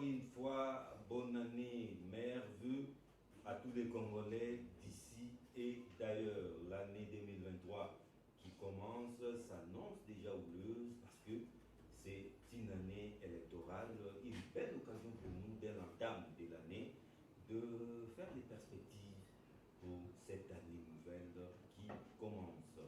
une fois, bonne année, meilleurs vœux à tous les Congolais d'ici et d'ailleurs. L'année 2023 qui commence s'annonce déjà houleuse parce que c'est une année électorale, une belle occasion pour nous dès l'entame de l'année de faire des perspectives pour cette année nouvelle qui commence.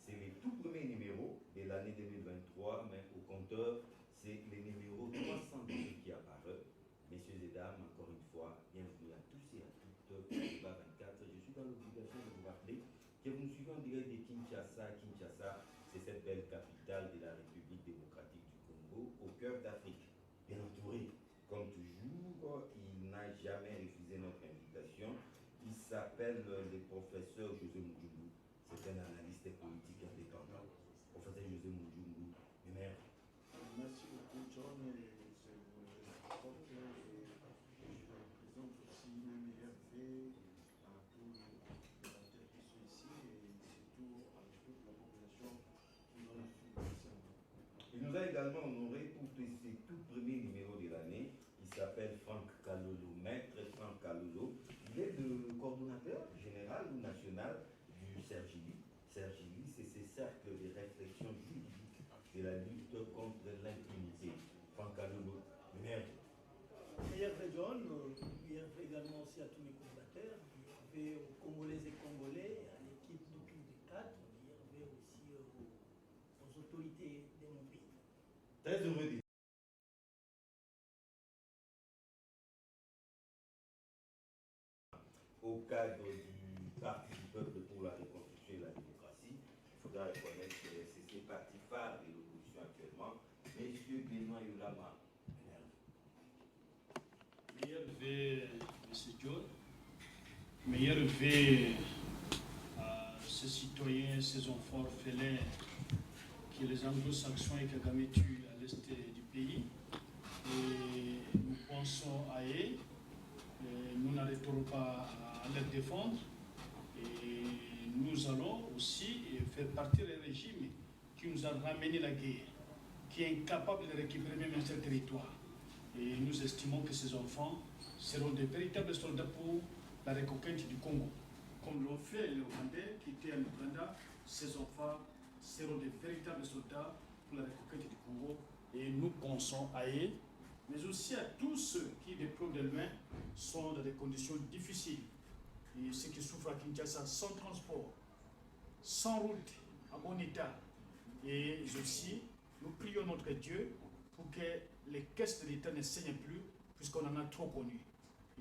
C'est le tout premier numéro de l'année 2023, mais au compteur, c'est le numéro 312 qui apparaît. Messieurs et dames, encore une fois, bienvenue à tous et à toutes. Débat 24. Je suis dans l'obligation de vous rappeler que vous nous suivez en direct de Kinshasa. Kinshasa, c'est cette belle capitale de la République démocratique du Congo, au cœur d'Afrique. Bien entouré, comme toujours, il n'a jamais refusé notre invitation. Il s'appelle le professeur José Moudjougou. C'est un analyste politique indépendant. Professeur José Moudjougou, mère. Merci beaucoup, John. Je présente aussi mes meilleurs vœux à tous les débatteurs qui sont ici et surtout à toute la population qui nous a suivi. Il nous a également honoré pour ses tout premiers numéros de l'année. Il s'appelle Franck Kalolo, maître Franck Kalolo. Il est le coordonnateur général ou national du CERGILI. CERGILI, c'est ces cercles de réflexion juridique de la lutte contre l'impunité. Franck Kalolo, maire. Meilleur vœu John, meilleur vœu également aussi à tous mes combattants, meilleur vœu aux Congolaises et Congolais, à l'équipe du Q4, meilleur vœu aussi aux autorités de mon pays. Très heureux de au cadre du Parti du peuple pour la reconstruction et la démocratie. Il faudra reconnaître que c'est ces partis phares de l'opposition actuellement. Messieurs Benoît Yolama. Meilleur vœu, M. John. Meilleur vœu à ces citoyens, ces enfants orphelins que les anglo-saxons et Kagame tuent à l'est du pays. Et nous pensons à eux. Nous n'arrêterons pas à les défendre. Et nous allons aussi faire partir un régime qui nous a ramené la guerre, qui est incapable de récupérer même un seul territoire. Et nous estimons que ces enfants seront de véritables soldats pour la reconquête du Congo. Comme l'ont fait les Rwandais qui étaient en Ouganda, ces enfants seront de véritables soldats pour la reconquête du Congo. Et nous pensons à eux, mais aussi à tous ceux qui, de près ou de loin, sont dans des conditions difficiles. Et ceux qui souffrent à Kinshasa sans transport, sans route, à bon état. Et aussi, nous prions notre Dieu pour que les caisses de l'État ne saignent plus, puisqu'on en a trop connu.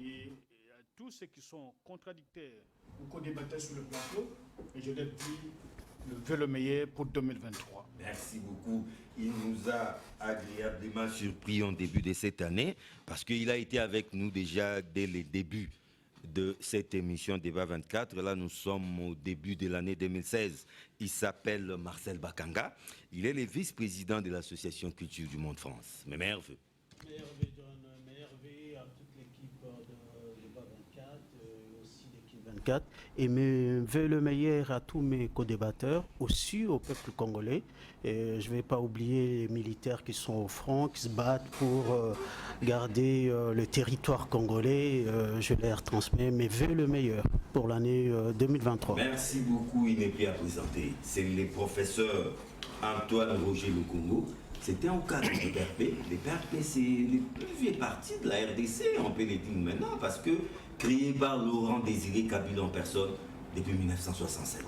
Et à tous ceux qui sont contradicteurs ou qu'on débattait sur le plateau, et je leur dis, je veux le meilleur pour 2023. Merci beaucoup. Il nous a agréablement surpris en début de cette année parce qu'il a été avec nous déjà dès le début de cette émission Débat 24. Là, nous sommes au début de l'année 2016. Il s'appelle Marcel Bakanga. Il est le vice-président de l'association Culture du Monde France. Mes meilleurs vœux. Meilleur vœu John, meilleur vœu à toute l'équipe de Débat 24, aussi l'équipe 24. Et me veux le meilleur à tous mes co-débatteurs, aussi au peuple congolais. Et je ne vais pas oublier les militaires qui sont au front, qui se battent pour garder le territoire congolais. Je leur transmets mes vœux le meilleur pour l'année 2023. Merci beaucoup. Il n'est plus à présenter. C'est le professeur Antoine Roger Lukungu. C'était au cadre du PRP. Le PRP, c'est le plus vieux parti de la RDC, on peut le dire maintenant, parce que créé par Laurent Désiré Kabila en personne depuis 1967.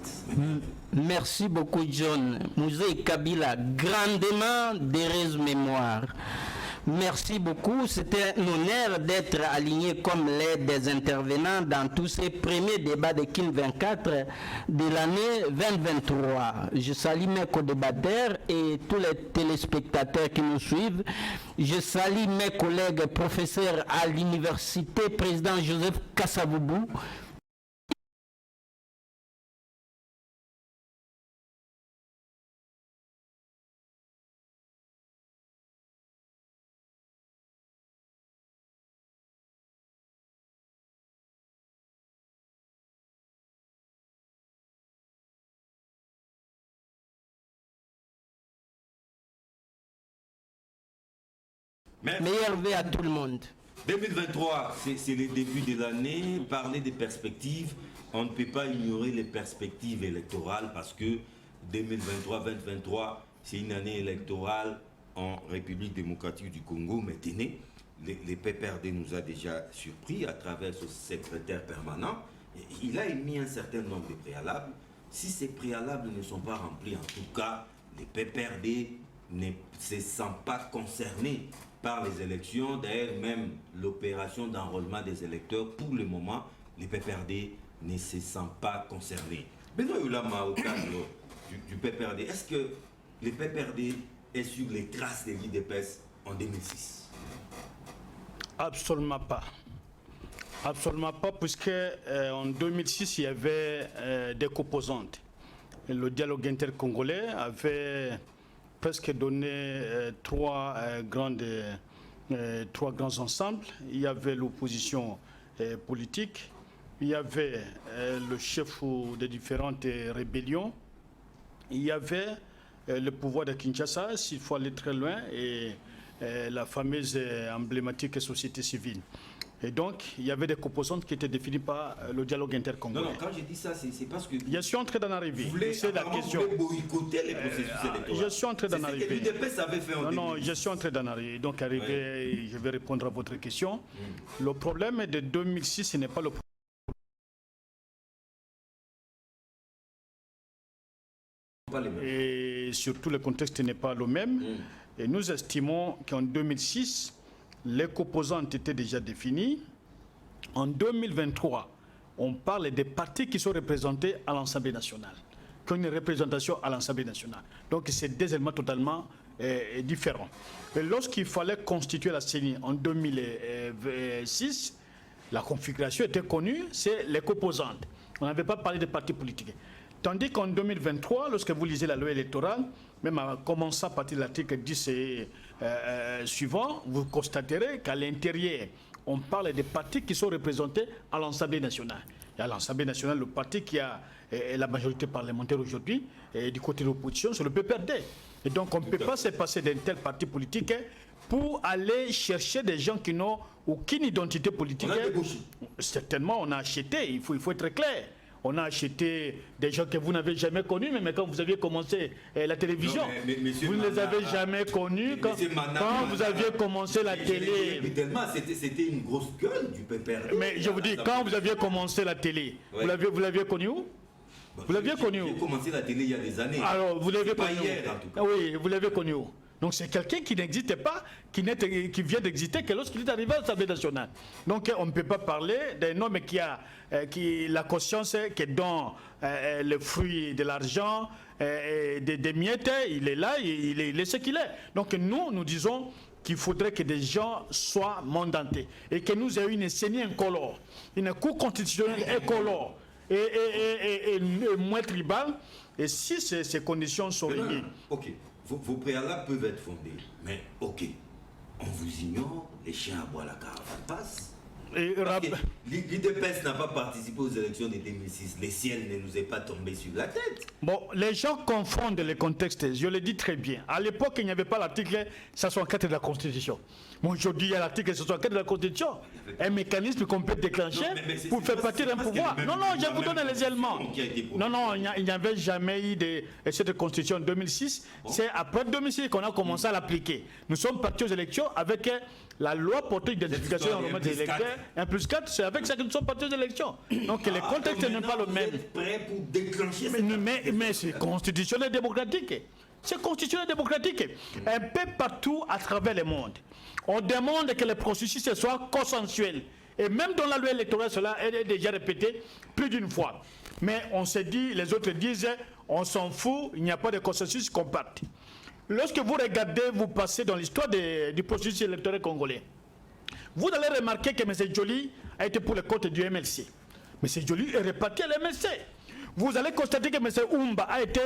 Merci beaucoup, John. Musée Kabila, grandement d'heureuse mémoire. Merci beaucoup. C'était un honneur d'être aligné comme l'aide des intervenants dans tous ces premiers débats de KIN 24 de l'année 2023. Je salue mes co-débatteurs et tous les téléspectateurs qui nous suivent. Je salue mes collègues professeurs à l'université, président Joseph Kasavubu. Meilleur vœu à tout le monde. 2023, c'est le début de l'année. Parler des perspectives, on ne peut pas ignorer les perspectives électorales parce que 2023, c'est une année électorale en République démocratique du Congo. Maintenant, le PPRD nous a déjà surpris à travers ce secrétaire permanent. Il a émis un certain nombre de préalables. Si ces préalables ne sont pas remplis, en tout cas, le PPRD ne se sent pas concerné par les élections. D'ailleurs, même l'opération d'enrôlement des électeurs, pour le moment, le PPRD ne se sent pas concerné. Benoît Ulama, au cadre du PPRD, est-ce que le PPRD est sur les traces de l'IDPS en 2006? Absolument pas. Absolument pas, puisque en 2006, il y avait des composantes. Le dialogue intercongolais avait presque donné trois grands ensembles. Il y avait l'opposition politique, il y avait le chef des différentes rébellions, il y avait le pouvoir de Kinshasa, s'il faut aller très loin, et la fameuse emblématique société civile. Et donc, il y avait des composantes qui étaient définies par le dialogue intercongolais. Non, quand je dis ça, c'est parce que... Je suis en train d'en arriver. C'est la question. Vous voulez boycotter les processus électoraux. Je suis en train d'en arriver. C'est ce que l'UDPS avait fait en 2010. Non, je suis en train d'en arriver. Donc, je vais répondre à votre question. Le problème de 2006, ce n'est pas le problème. Et surtout, le contexte n'est pas le même. Et nous estimons qu'en 2006, les composantes étaient déjà définies. En 2023, on parle des partis qui sont représentés à l'Assemblée nationale, qui ont une représentation à l'Assemblée nationale. Donc, c'est des éléments totalement différents. Et lorsqu'il fallait constituer la CENI en 2006, la configuration était connue, c'est les composantes. On n'avait pas parlé de partis politiques. Tandis qu'en 2023, lorsque vous lisez la loi électorale, même en commençant à partir de l'article 10 et suivant, vous constaterez qu'à l'intérieur, on parle des partis qui sont représentés à l'Assemblée nationale. Et à l'Assemblée nationale, le parti qui a la majorité parlementaire aujourd'hui, du côté de l'opposition, c'est le PPRD. Et donc, on ne peut pas se passer d'un tel parti politique pour aller chercher des gens qui n'ont aucune identité politique. Certainement, on a acheté, il faut être clair. On a acheté des gens que vous n'avez jamais connus, mais quand vous aviez commencé la télévision, vous ne les avez jamais connus. Quand vous aviez commencé la télé... C'était une grosse gueule du PPRD. Mais je vous dis, quand vous aviez commencé la télé, vous l'aviez connu où? Vous l'aviez connu où? J'ai commencé la télé il y a des années. Alors, vous l'avez connu pas hier, en tout cas. Oui, vous l'avez connu où? Donc c'est quelqu'un qui n'existait pas, qui vient d'exister que lorsqu'il est arrivé à l'Assemblée nationale. Donc on ne peut pas parler d'un homme qui a la conscience qui est dans le fruit de l'argent, des miettes, il est là, il est ce qu'il est. Donc nous disons qu'il faudrait que des gens soient mandatés et que nous ayons une CENI incolore, une cour constitutionnelle incolore et moins tribale. Et si ces conditions sont réunies... Ok. Vos préalables peuvent être fondés, mais ok, on vous ignore, les chiens aboient, la caravane passe. L'IDPS n'a pas participé aux élections de 2006, le ciel ne nous est pas tombé sur la tête. Bon, les gens confondent les contextes, je le dis très bien. À l'époque, il n'y avait pas l'article 164 de la Constitution. Bon, aujourd'hui, il y a l'article 164 de la Constitution, un mécanisme qu'on peut déclencher pour faire partie d'un pouvoir. Non, je vous donne les éléments. Non, il n'y avait jamais eu de cette Constitution en 2006. Bon. C'est après 2006 qu'on a commencé à l'appliquer. Nous sommes partis aux élections avec la loi portant l'identification environnementale des électeurs. 1+4, c'est avec ça que nous sommes partis aux élections. Donc les contextes n'est pas le même. Vous êtes prêts pour déclencher mais c'est constitutionnel démocratique. C'est constitutionnel démocratique. Un peu partout à travers le monde. On demande que le processus soit consensuel. Et même dans la loi électorale, cela est déjà répété plus d'une fois. Mais on se dit, les autres disent, on s'en fout, il n'y a pas de consensus qu'on parte. Lorsque vous regardez, vous passez dans l'histoire du processus électoral congolais, vous allez remarquer que M. Joly a été pour le compte du MLC. M. Joly est reparti à l'MLC. Vous allez constater que M. Oumba a été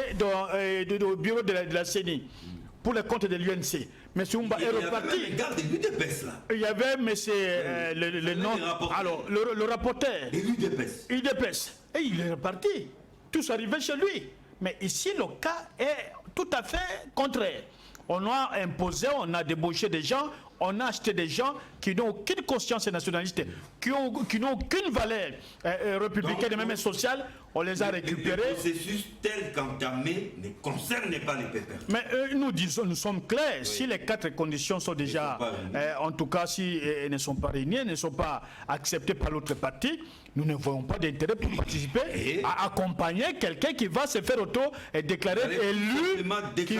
au bureau de la CENI pour le compte de l'UNC. M. Oumba est reparti. Il y avait M. le rapporteur. l'UDPS. Et il est reparti. Tous arrivaient chez lui. Mais ici, le cas est tout à fait contraire. On a imposé, on a débauché des gens, on a acheté des gens qui n'ont aucune conscience nationaliste, qui n'ont aucune valeur républicaine et même sociale. On les a récupérés. Le processus tel qu'entamé ne concerne pas les pépins. Mais nous sommes clairs. Oui. Si les 4 conditions sont déjà, en tout cas, si elles ne sont pas réunies, ne sont pas acceptées par l'autre parti, nous ne voyons pas d'intérêt pour participer à accompagner quelqu'un qui va se faire auto-déclarer élu, qui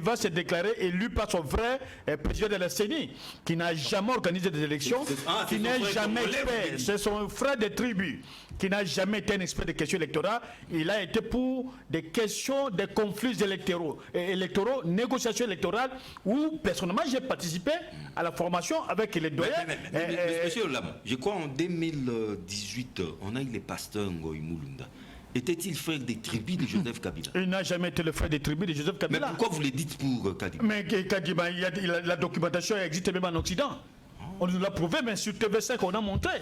va se déclarer élu par son vrai président de la CENI, qui n'a jamais organisé des élections, qui n'est jamais expert. C'est son frère de tribu, qui n'a jamais été un expert des questions électorales. Il a été pour des questions de conflits électoraux, négociations électorales, où personnellement j'ai participé à la formation avec les doyens. Monsieur Olam, je crois en 2018, on a eu le pasteur Ngoï Moulunda. Était-il frère des tribus de Joseph Kabila? Il n'a jamais été le frère des tribus de Joseph Kabila. Mais pourquoi vous le dites pour Kadima? Mais Kadima, la documentation existe même en Occident. On nous l'a prouvé, mais sur TV5, on a montré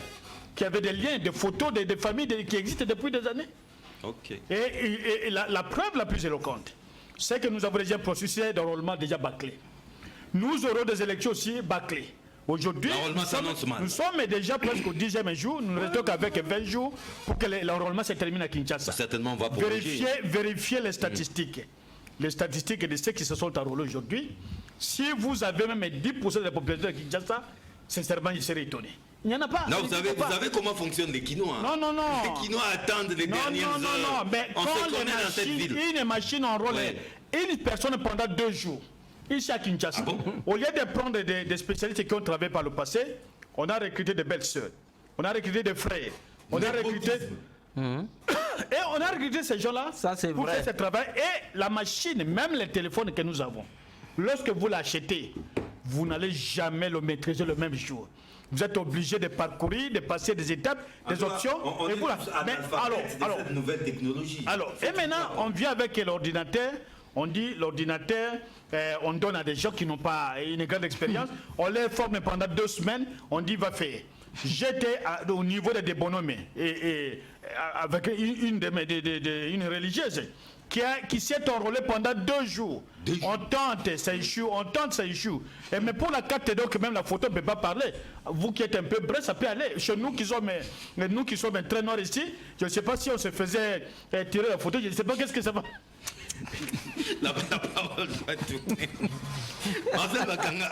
qu'il y avait des liens, des photos, des familles qui existent depuis des années. Okay. Et la preuve la plus éloquente, c'est que nous avons déjà un processus d'enrôlement déjà bâclé. Nous aurons des élections aussi bâclées. Aujourd'hui, nous sommes déjà presque au 10e jour. Nous ne restons qu'avec 20 jours pour que l'enrôlement se termine à Kinshasa. Certainement, on va vérifier les statistiques. Les statistiques de ceux qui se sont enrôlés aujourd'hui. Si vous avez même 10% de la population de Kinshasa, sincèrement, je serais étonné. Il n'y en a pas. Non, vous savez comment fonctionnent les Kinois. Hein? Non. Les Kinois attendent les dernières heures. Non. Mais on quand se connaît dans cette ville. Une machine enrôle une personne pendant 2 jours, ici à Kinshasa, au lieu de prendre des spécialistes qui ont travaillé par le passé, on a recruté des belles sœurs, on a recruté des frères, on a recruté... Et on a recruté ces gens-là pour faire ce travail. Et la machine, même les téléphones que nous avons, lorsque vous l'achetez, vous n'allez jamais le maîtriser le même jour. Vous êtes obligé de parcourir, de passer des étapes, des options. Et voilà. Mais alors, cette nouvelle technologie. Alors, et maintenant, on vient avec l'ordinateur. On dit l'ordinateur, on donne à des gens qui n'ont pas une grande expérience. On les forme pendant 2 semaines. On dit va faire. J'étais au niveau des bonhommes avec une religieuse qui s'est enrôlée pendant 2 jours. On tente, ça échoue, Et mais pour la carte, donc même la photo ne peut pas parler. Vous qui êtes un peu bref, ça peut aller. Chez nous qui sommes, très noirs ici, je ne sais pas si on se faisait tirer la photo, je ne sais pas qu'est-ce que ça va. La parole doit tourner. Marcel Bakanga,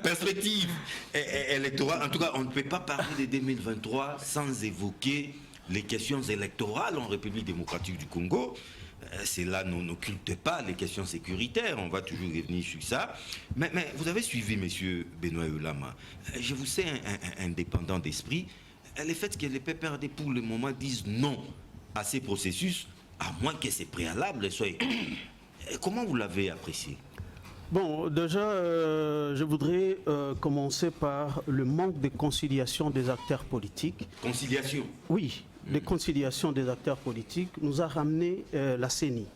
perspective électorale. En tout cas, on ne peut pas parler de 2023 sans évoquer les questions électorales en République démocratique du Congo. Cela n'occulte pas les questions sécuritaires. On va toujours revenir sur ça. Mais vous avez suivi, M. Benoît Ulama. Je vous sais indépendant d'esprit. Le fait que les PPRD, pour le moment, disent non à ces processus, à moins que ces préalables soient... Comment vous l'avez apprécié? Bon, déjà, je voudrais commencer par le manque de conciliation des acteurs politiques. Conciliation? Oui, de conciliation des acteurs politiques nous a ramené la CENI.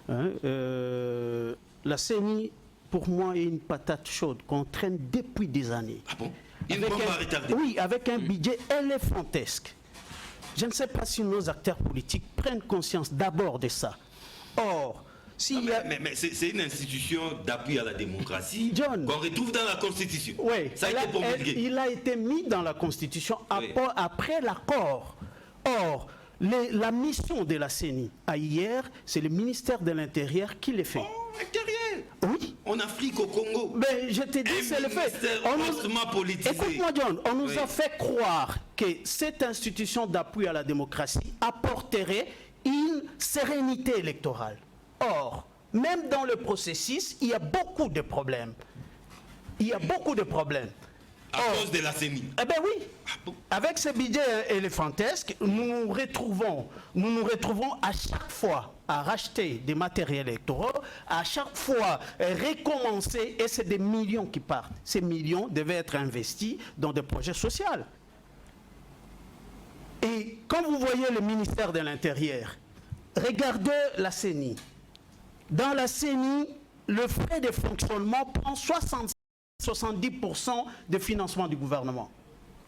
La CENI, pour moi, est une patate chaude qu'on traîne depuis des années. Ah bon? Une bombe à retarder? Oui, avec un budget éléphantesque. Je ne sais pas si nos acteurs politiques prennent conscience d'abord de ça. Or, mais c'est une institution d'appui à la démocratie qu'on retrouve dans la Constitution. Oui, ça a été promulgué. Il a été mis dans la Constitution après l'accord. Or, la mission de la CENI à hier, c'est le ministère de l'Intérieur qui le fait. Oh, l'Intérieur? Oui. En Afrique, au Congo. Mais je te dis, c'est le fait. Écoute-moi, John, on nous a fait croire que cette institution d'appui à la démocratie apporterait une sérénité électorale. Or, même dans le processus, il y a beaucoup de problèmes. À cause de la CENI. Eh bien oui. Avec ce budget éléphantesque, nous nous retrouvons à chaque fois à racheter des matériels électoraux, à chaque fois recommencer, et c'est des millions qui partent. Ces millions devaient être investis dans des projets sociaux. Et quand vous voyez le ministère de l'Intérieur, regardez la CENI. Dans la CENI, le frais de fonctionnement prend 70% de financement du gouvernement.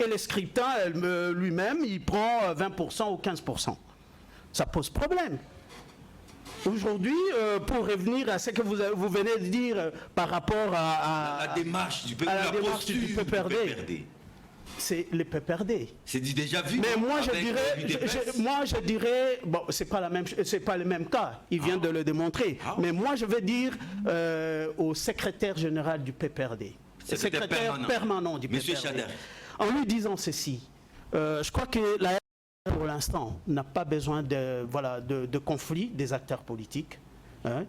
Et le scrutin lui-même, il prend 20% ou 15%. Ça pose problème. Aujourd'hui, pour revenir à ce que vous venez de dire par rapport à la démarche du PPRD, c'est le PPRD. C'est déjà vu. Mais moi je dirais, bon, c'est pas le même cas. Il vient de le démontrer. Mais moi je vais dire au secrétaire général du PPRD, secrétaire permanent du PPRD, Chader, en lui disant ceci. Je crois que la pour l'instant, n'a pas besoin de conflit des acteurs politiques. Hein.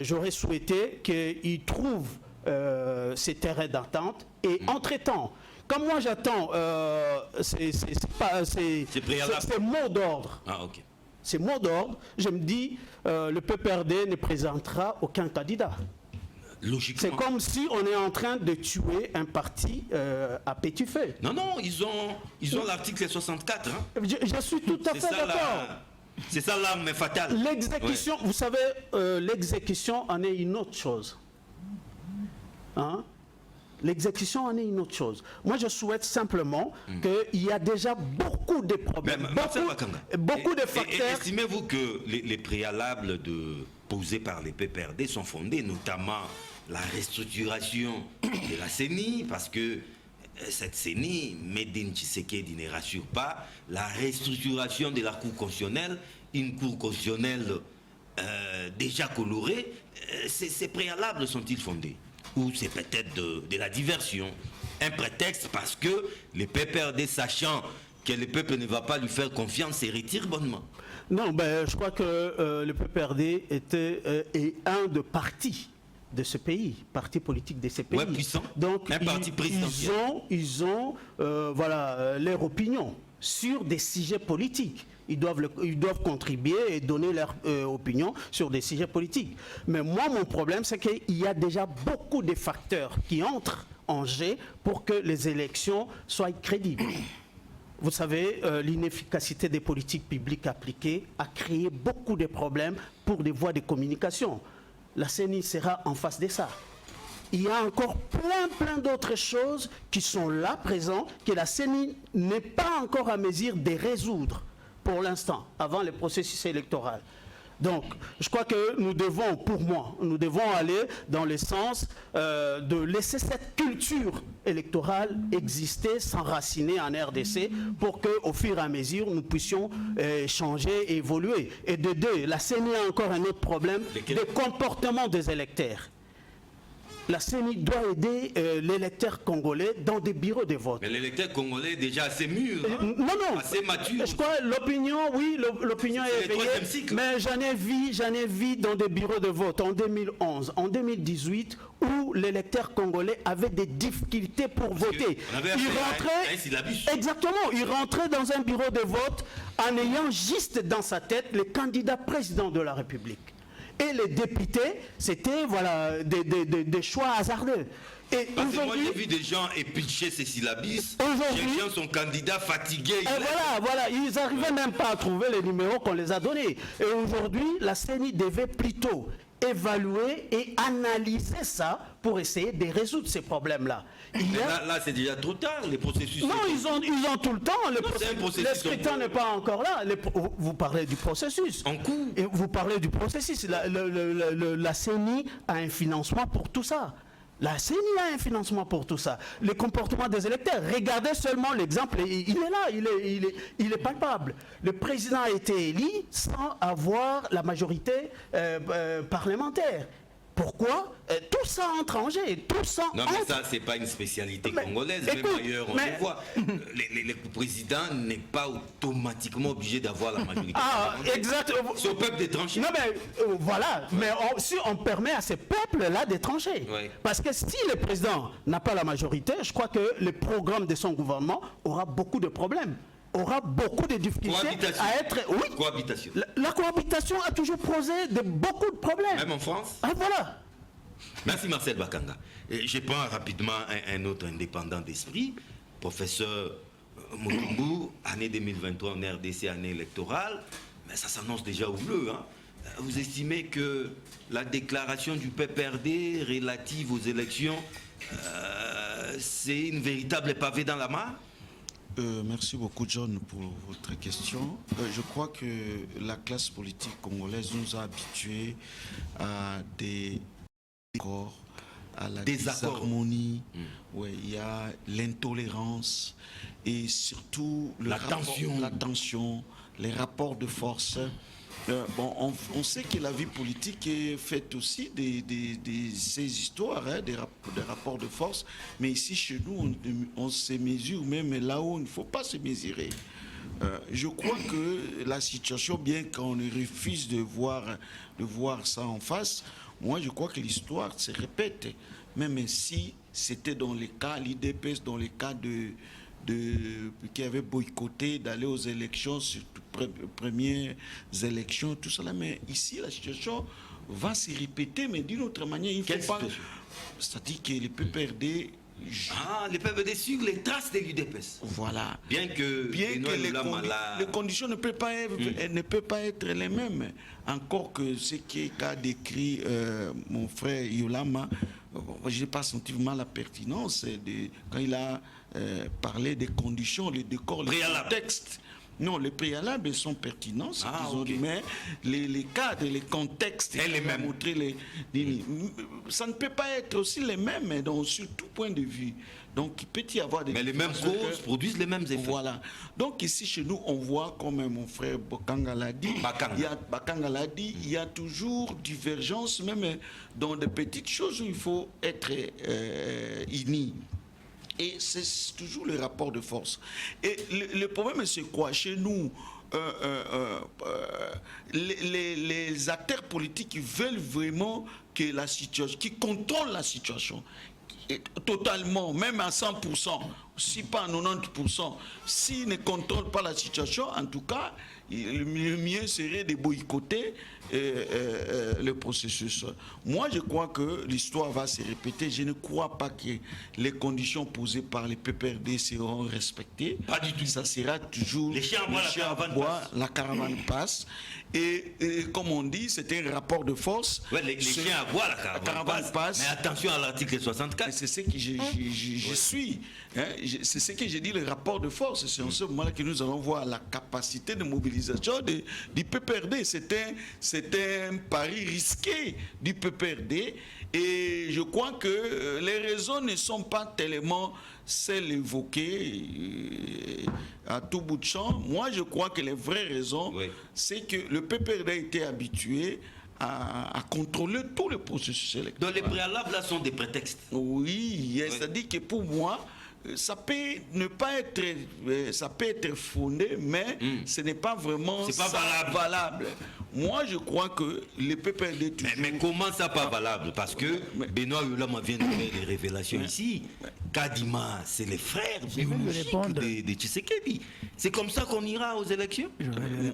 J'aurais souhaité qu'ils trouvent ces terrains d'entente et entre-temps, comme moi j'attends, c'est mot d'ordre. Ah, ok. C'est mot d'ordre, je me dis, le PPRD ne présentera aucun candidat. C'est comme si on est en train de tuer un parti à petit feu. Non, non, ils ont l'article 64. Hein. Je suis tout à fait d'accord. C'est ça l'arme fatale. L'exécution, vous savez, l'exécution en est une autre chose. Hein? L'exécution en est une autre chose. Moi, je souhaite simplement qu'il y a déjà beaucoup de problèmes, beaucoup de facteurs. Estimez-vous que les préalables posés par les PPRD sont fondés, notamment la restructuration de la CENI, parce que cette CENI, Medine Tshisekedi ne rassure pas, la restructuration de la Cour constitutionnelle, une Cour constitutionnelle déjà colorée, ces préalables sont-ils fondés? Ou c'est peut-être de la diversion, un prétexte parce que les PPRD, sachant que le peuple ne va pas lui faire confiance, se retire bonnement? Non, ben, je crois que le PPRD est un des partis de ce pays, parti politique de ce pays. Ouais, puissant. Donc, un parti présidentiel. Ils ont leur opinion sur des sujets politiques. Ils doivent contribuer et donner leur opinion sur des sujets politiques. Mais moi, mon problème, c'est qu'il y a déjà beaucoup de facteurs qui entrent en jeu pour que les élections soient crédibles. Vous savez, l'inefficacité des politiques publiques appliquées a créé beaucoup de problèmes pour des voies de communication. La CENI sera en face de ça. Il y a encore plein d'autres choses qui sont là, présents, que la CENI n'est pas encore à mesure de résoudre pour l'instant, avant le processus électoral. Donc, je crois que nous devons, pour moi, nous devons aller dans le sens de laisser cette culture électorale exister, s'enraciner en RDC, pour qu'au fur et à mesure, nous puissions changer et évoluer. Et de deux, la CENI a encore un autre problème, le comportement des électeurs. La CENI doit aider l'électeur congolais dans des bureaux de vote. Mais l'électeur congolais est déjà assez mûr, hein, non, assez mature. Je crois l'opinion, oui, l'opinion est éveillée, mais j'en ai vu dans des bureaux de vote en 2011, en 2018, où l'électeur congolais avait des difficultés pour voter. Il rentrait dans un bureau de vote en ayant juste dans sa tête le candidat président de la République. Et les députés, c'était des choix hasardeux. Et parce que moi j'ai vu des gens éplucher ces syllabus, cherchant son candidat fatigué. Et ils n'arrivaient même pas à trouver les numéros qu'on les a donnés. Et aujourd'hui, la CENI devait plutôt évaluer et analyser ça pour essayer de résoudre ces problèmes-là. Là, c'est déjà trop tard, les processus. Non, ils ont tout le temps. Le scrutin n'est pas encore là. Vous parlez du processus. En cours. Et vous parlez du processus. La CENI a un financement pour tout ça. La CENI a un financement pour tout ça. Le comportement des électeurs. Regardez seulement l'exemple. Il est là, il est palpable. Le président a été élu sans avoir la majorité parlementaire. Pourquoi? Tout ça entre en jeu. Non, mais ça, c'est pas une spécialité congolaise. Même ailleurs, on le voit. Le président n'est pas automatiquement obligé d'avoir la majorité. Ah, exactement. C'est au peuple de trancher. Non, mais voilà. Mais si on permet à ces peuples-là de trancher. Oui. Parce que si le président n'a pas la majorité, je crois que le programme de son gouvernement aura beaucoup de problèmes. Aura beaucoup de difficultés à être... Oui, cohabitation. La cohabitation a toujours posé beaucoup de problèmes. Même en France. Ah, voilà. Merci Marcel Bakanga. Et je prends rapidement un autre indépendant d'esprit, professeur Mutumbu, année 2023 en RDC, année électorale, mais ça s'annonce déjà au bleu. Hein. Vous estimez que la déclaration du PPRD relative aux élections, c'est une véritable pavé dans la mare? Merci beaucoup, John, pour votre question. Je crois que la classe politique congolaise nous a habitués à des accords, à la désharmonie. Ouais, il y a l'intolérance et surtout la tension, les rapports de force. Bon, on sait que la vie politique est faite aussi de ces histoires, hein, des rapports de force, mais ici chez nous, on se mesure même là où il ne faut pas se mesurer. Je crois que la situation, bien qu'on refuse de voir ça en face, moi je crois que l'histoire se répète, même si c'était dans les cas, l'IDPS, dans les cas qui avait boycotté d'aller aux élections, surtout premières élections, tout cela. Mais ici, la situation va se répéter, mais d'une autre manière. Il faut pas. C'est-à-dire que les PPRD. Les PPRD suivent les traces de l'UDPS. Voilà. Bien que les conditions ne peuvent pas être les mêmes. Encore que ce qu'a décrit mon frère Yolama, je n'ai pas senti vraiment la pertinence quand il a parlé des conditions, les décors, les contextes. Non, les préalables sont pertinents, mais les cadres, les contextes, les mêmes. Ça ne peut pas être aussi les mêmes sur tout point de vue. Donc, il peut y avoir des... Mais les mêmes causes produisent les mêmes effets. Voilà. Donc, ici, chez nous, on voit, comme mon frère Bakanga l'a dit, il y a toujours divergence, même dans des petites choses où il faut être unis. Et c'est toujours le rapport de force. Et le problème, c'est quoi? Chez nous, les acteurs politiques qui veulent vraiment que la situation, qui contrôlent la situation, totalement, même à 100%, si pas à 90%, s'ils ne contrôlent pas la situation, en tout cas, le mieux serait de boycotter le processus. Moi, je crois que l'histoire va se répéter. Je ne crois pas que les conditions posées par les PPRD seront respectées. Pas du tout. Ça sera toujours les chiens aboient, la caravane passe. Et comme on dit, c'est un rapport de force. Ouais, les chiens aboient, la caravane passe. Mais attention à l'article 64. C'est ce que je suis. Hein, c'est ce que j'ai dit, le rapport de force. C'est en ce moment-là que nous allons voir la capacité de mobilisation du PPRD. C'est un pari risqué du PPRD. Et je crois que les raisons ne sont pas tellement celles évoquées à tout bout de champ. Moi, je crois que les vraies raisons, c'est que le PPRD a été habitué à contrôler tout le processus électoral. Donc les préalables là sont des prétextes. Oui, c'est-à-dire que pour moi, ça peut ne pas être, ça peut être fondé, mais ce n'est pas vraiment valable. Moi, je crois que les PPRD... Mais comment ça pas valable? Parce que Benoît Yolama vient de faire des révélations ici. Kadima, c'est les frères de Tshisekedi. C'est comme ça qu'on ira aux élections?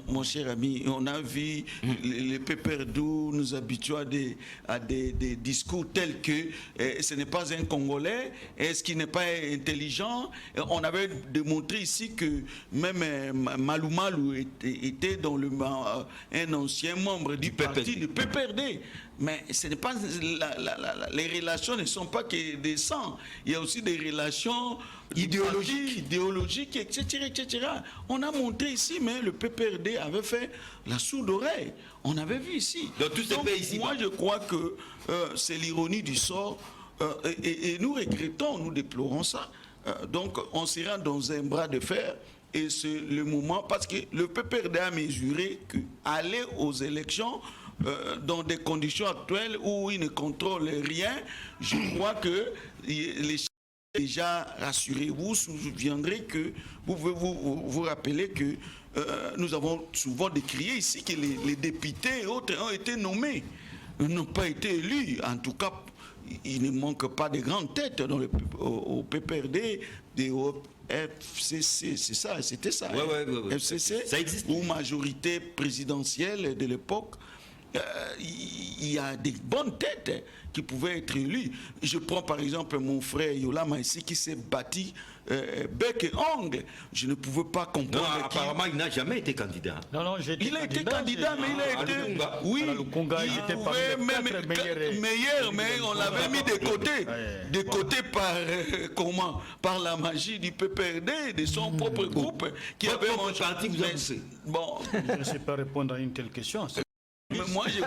Mon cher ami, on a vu les PPRD nous habituer à des discours tels que ce n'est pas un Congolais, est-ce qu'il n'est pas intelligent? On avait démontré ici que même Malou Malou était dans un ancien membre du parti du PPRD. Mais ce n'est pas les relations ne sont pas que des sangs. Il y a aussi des relations idéologiques, etc., etc. On a montré ici, mais le PPRD avait fait la sourde oreille. On avait vu ici. Dans tous ces pays ici. Moi, je crois que c'est l'ironie du sort. Et nous regrettons, nous déplorons ça. Donc, on sera dans un bras de fer. Et c'est le moment, parce que le PPRD a mesuré qu'aller aux élections dans des conditions actuelles où il ne contrôle rien, je crois que les gens sont déjà rassurés. Vous vous souviendrez que, vous pouvez vous rappeler que nous avons souvent décrié ici que les députés et autres ont été nommés, n'ont pas été élus. En tout cas, il ne manque pas de grandes têtes au PPRD, au FCC, c'est ça, c'était ça. Ouais. FCC, ça existe. ou majorité présidentielle de l'époque. il y a des bonnes têtes qui pouvaient être élues. Je prends par exemple mon frère Yolama ici qui s'est bâti bec et ongle. Je ne pouvais pas comprendre. Non, apparemment, il n'a jamais été candidat. Non, Il a été candidat, mais il a été. Oui, il pouvait même meilleur, mais on l'avait mis de côté. De côté par la magie du PPRD, de son propre groupe, qui avait mon parti. Bon. Je ne sais pas répondre à une telle question. Mais moi je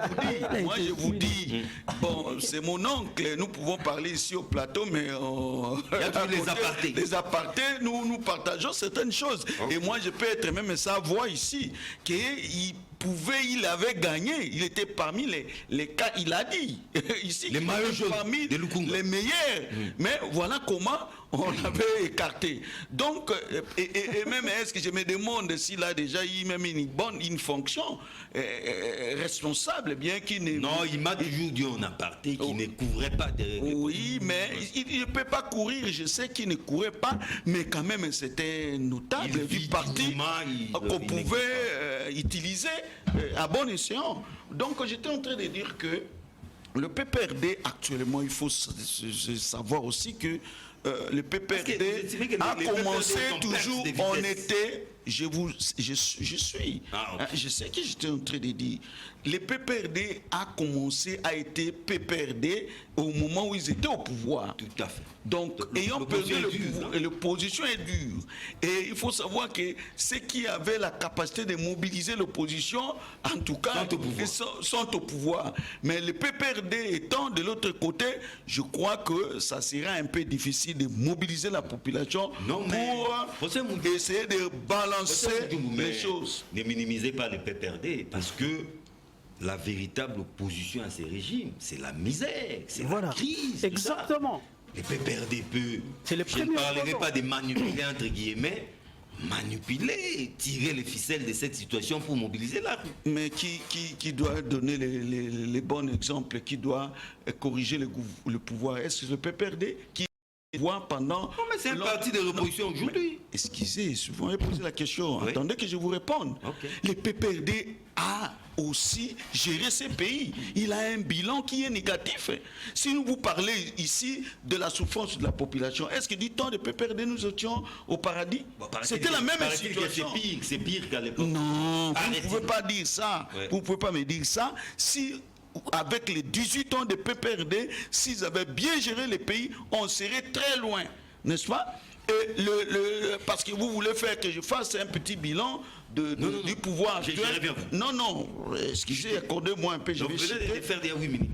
vous dis, bon, c'est mon oncle, nous pouvons parler ici au plateau, mais les apartés, nous partageons certaines choses. Okay. Et moi je peux être même sa voix ici, il avait gagné, il était parmi les cas, il a dit, ici, les maillots jaunes, parmi les meilleurs, mais voilà comment on l'avait écarté. Donc, et même est-ce que je me demande s'il a déjà eu même une fonction responsable, bien qu'il ne... Non, il m'a toujours dit en aparté qu'il ne couvrait pas de... Oui, mais il ne peut pas courir, je sais qu'il ne courait pas, mais quand même c'était notable du parti qu'on pouvait utiliser à bon escient. Donc j'étais en train de dire que le PPRD actuellement, il faut savoir aussi que le PPRD a commencé toujours, on était, je suis, je sais que j'étais en train de dire, le PPRD a commencé à être PPRD au moment où ils étaient au pouvoir. Tout à fait. Donc, ayant perdu le pouvoir, l'opposition est dure. Et il faut savoir que ceux qui avaient la capacité de mobiliser l'opposition, en tout cas, sont au pouvoir. Mais le PPRD étant de l'autre côté, je crois que ça sera un peu difficile de mobiliser la population pour essayer de balancer les choses. Ne minimisez pas le PPRD parce que la véritable opposition à ces régimes, c'est la misère, c'est la crise. Exactement. Les PPRD peut, je ne parlerai pas de manipuler entre guillemets, manipuler, tirer les ficelles de cette situation pour mobiliser la rue. Mais qui doit donner les bons exemples, qui doit corriger le pouvoir? Est-ce que le PPRD qui voit pendant... Non, mais c'est un parti de l'opposition aujourd'hui. Excusez, vous m'avez posé la question. Oui. Attendez que je vous réponde. Okay. Le PPRD a aussi géré ces pays. Il a un bilan qui est négatif. Si nous vous parlez ici de la souffrance de la population, est-ce que du temps de PPRD nous étions au paradis? C'était la même situation. C'est pire qu'à l'époque. Non, vous ne pouvez pas dire ça. Ouais. Vous ne pouvez pas me dire ça. Si avec les 18 ans de PPRD, s'ils avaient bien géré les pays, on serait très loin, n'est-ce pas? Et parce que vous voulez faire que je fasse un petit bilan du pouvoir actuel. Non, excusez, accordez-moi un peu. Je vais faire des 8 minutes.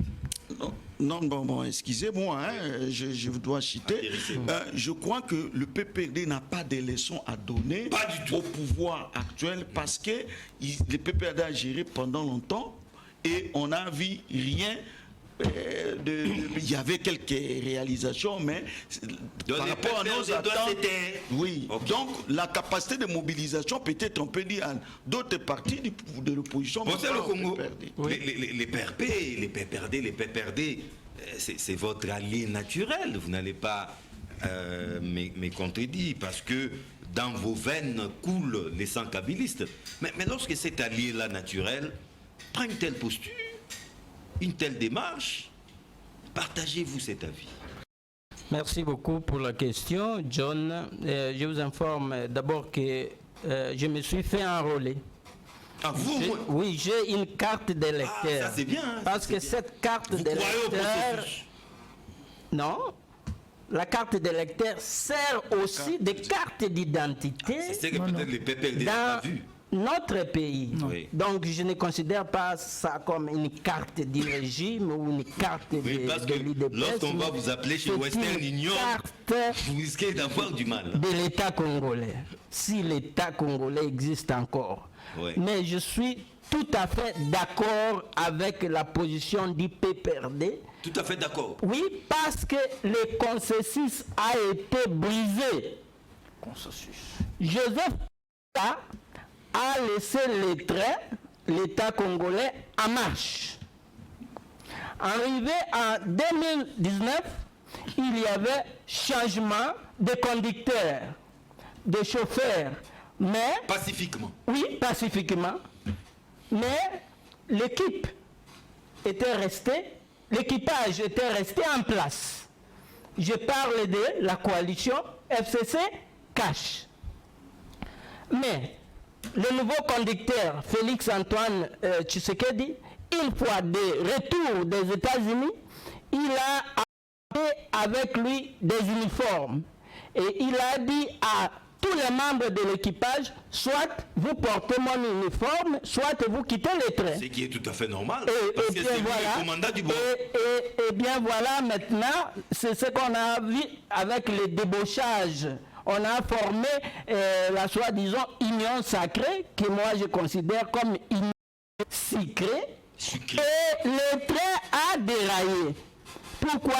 Non, excusez-moi, je dois citer. Je crois que le PPRD n'a pas de leçons à donner au pouvoir actuel parce que le PPRD a géré pendant longtemps. Et on n'a vu rien. Il y avait quelques réalisations, mais par rapport à nos attentes, oui. Okay. Donc la capacité de mobilisation, peut-être on peut dire à d'autres partis de l'opposition. Bon, c'est le Congo. Oui. Les PPRD, c'est votre allié naturel. Vous n'allez pas me contredire parce que dans vos veines coulent les sangs kabylistes. Mais lorsque cet allié-là naturel prend une telle posture, une telle démarche, partagez-vous cet avis? Merci beaucoup pour la question, John. Je vous informe d'abord que je me suis fait enrôler. Ah, oui, j'ai une carte d'électeur. Ah, ça c'est bien. Hein, parce que cette carte d'électeur... Non, la carte d'électeur sert aussi de carte d'identité. C'est ce que peut-être les PPRD n'ont pas vu. Notre pays. Oui. Donc je ne considère pas ça comme une carte du régime ou une carte de l'IDPS. Lorsqu'on va vous appeler chez Western Union, vous risquez d'avoir du mal. De l'État congolais. Si l'État congolais existe encore. Oui. Mais je suis tout à fait d'accord avec la position du PPRD. Tout à fait d'accord. Oui, parce que le consensus a été brisé. Joseph a laissé l'État congolais en marche. Arrivé en 2019, il y avait changement de conducteurs, de chauffeurs, mais... Pacifiquement. Oui, pacifiquement. Mais l'équipe l'équipage était resté en place. Je parle de la coalition FCC Cash. Mais le nouveau conducteur, Félix Antoine Tshisekedi, une fois de retour des États-Unis, il a apporté avec lui des uniformes. Et il a dit à tous les membres de l'équipage, soit vous portez mon uniforme, soit vous quittez les trains. Ce qui est tout à fait normal, parce que c'est le commandant du bord. Et bien voilà, maintenant, c'est ce qu'on a vu avec le débauchage. On a formé la soi-disant union sacrée, que moi je considère comme union sacrée. Et le train a déraillé. Pourquoi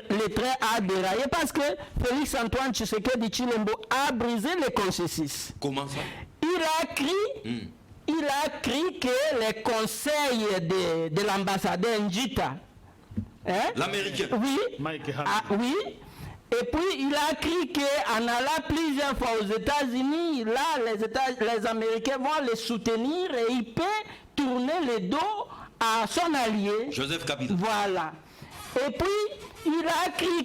le train a déraillé? Parce que Félix Antoine Tshisekedi Tshilombo a brisé le consensus. Comment ça? Il a crié que les conseils de l'ambassadeur Njita, l'Américain, oui, Mike oui, et puis il a crié qu'en allant plusieurs fois aux États-Unis, là les Américains vont les soutenir et il peut tourner le dos à son allié Joseph Kabila. Voilà. Et puis, il a crié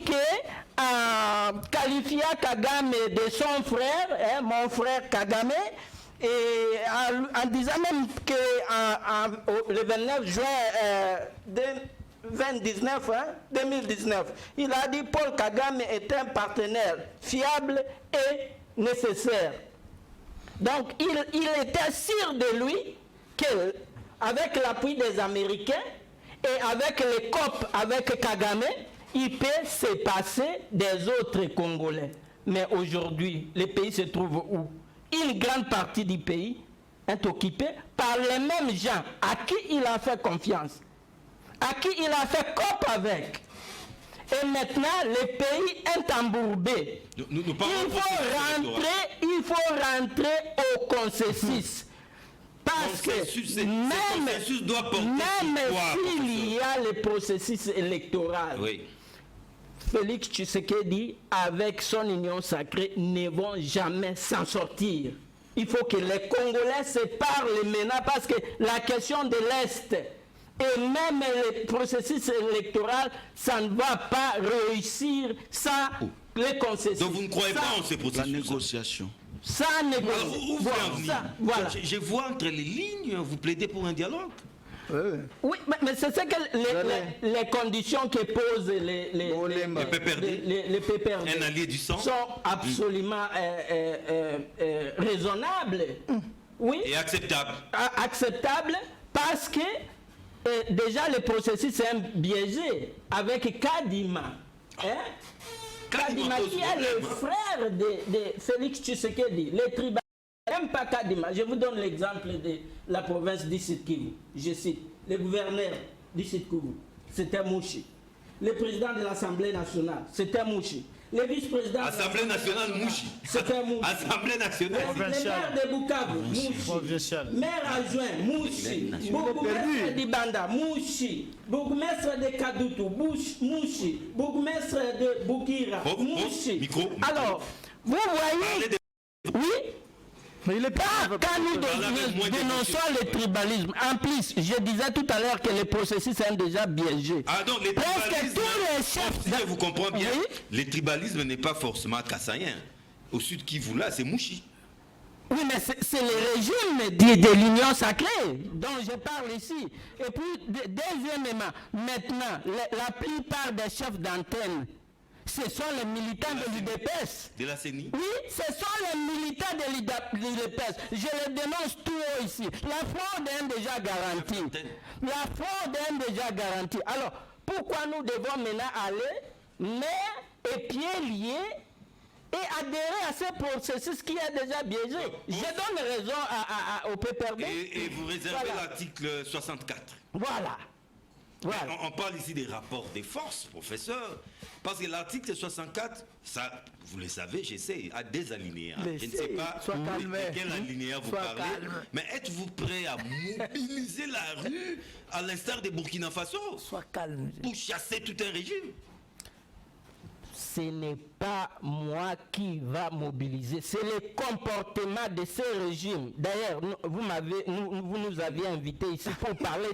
qualifiant Kagame de son frère, mon frère Kagame, et en disant même que le 29 juin 2019, il a dit Paul Kagame est un partenaire fiable et nécessaire. Donc, il était sûr de lui qu'avec l'appui des Américains, et avec les COP, avec Kagame, il peut se passer des autres Congolais. Mais aujourd'hui, le pays se trouve où? Une grande partie du pays est occupée par les mêmes gens à qui il a fait confiance, à qui il a fait COP avec. Et maintenant, le pays est embourbé. Il faut rentrer au consensus. Parce que même s'il y a le processus électoral, oui, Félix Tshisekedi, avec son union sacrée, ne vont jamais s'en sortir. Il faut que les Congolais se parlent maintenant, parce que la question de l'Est et même le processus électoral, ça ne va pas réussir sans les consensus. Donc vous ne croyez pas en ces processus? La négociation. Ça négocie. Voilà. Je vois entre les lignes, vous plaidez pour un dialogue. Oui, mais c'est ce que les conditions que posent les PPRD, un allié du sang, sont absolument raisonnables. Oui. Et acceptables. Acceptables parce que déjà le processus est biaisé avec Kadima. Kadima qui est le frère de Félix Tshisekedi, les tribalistes. Même pas Kadima. Je vous donne l'exemple de la province du Sud Kivu. Je cite, le gouverneur du Sud Kivu, c'était Mouchi. Le président de l'Assemblée nationale, c'était Mouchi. Le vice-président... Assemblée nationale Mouchi. C'était Mouchi. Assemblée nationale. Le maire de Bukavu, Mouchi. Maire adjoint, Mouchi. Bourgmestre d'Ibanda, Mouchi. Bourgmestre de Kadutu, Mouchi. Bourgmestre de Bukira, Mouchi. Alors, vous voyez... Oui. Mais il est pas... Quand nous dénonçons le tribalisme, en plus, je disais tout à l'heure que le processus est déjà biaisé. Ah donc les tribalismes, si je vous comprends bien, le tribalisme n'est pas forcément kassaïen. Au sud Kivu là, c'est Mouchi. Oui, mais c'est le régime de l'union sacrée dont je parle ici. Et puis, deuxièmement, maintenant, la plupart des chefs d'antenne, ce sont les militants de l'UDPS. De la CENI? Oui, ce sont les militants de l'UDPS. Je les dénonce tout haut ici. La fraude est déjà garantie. La fraude est déjà garantie. Alors, pourquoi nous devons maintenant aller, main et pieds liés, et adhérer à ce processus qui est déjà biaisé? Je donne raison au PPRD. Et vous réservez l'article 64. Voilà. On parle ici des rapports des forces, professeur. Parce que l'article 64, ça, vous le savez, j'essaie, a des alinéas. Je ne sais pas de quel alinéa vous parlez. Mais êtes-vous prêt à mobiliser la rue à l'instar des Burkina Faso? Sois calme. Pour chasser tout un régime? ce n'est pas moi qui va mobiliser, c'est le comportement de ce régime. D'ailleurs, vous nous aviez invités ici pour parler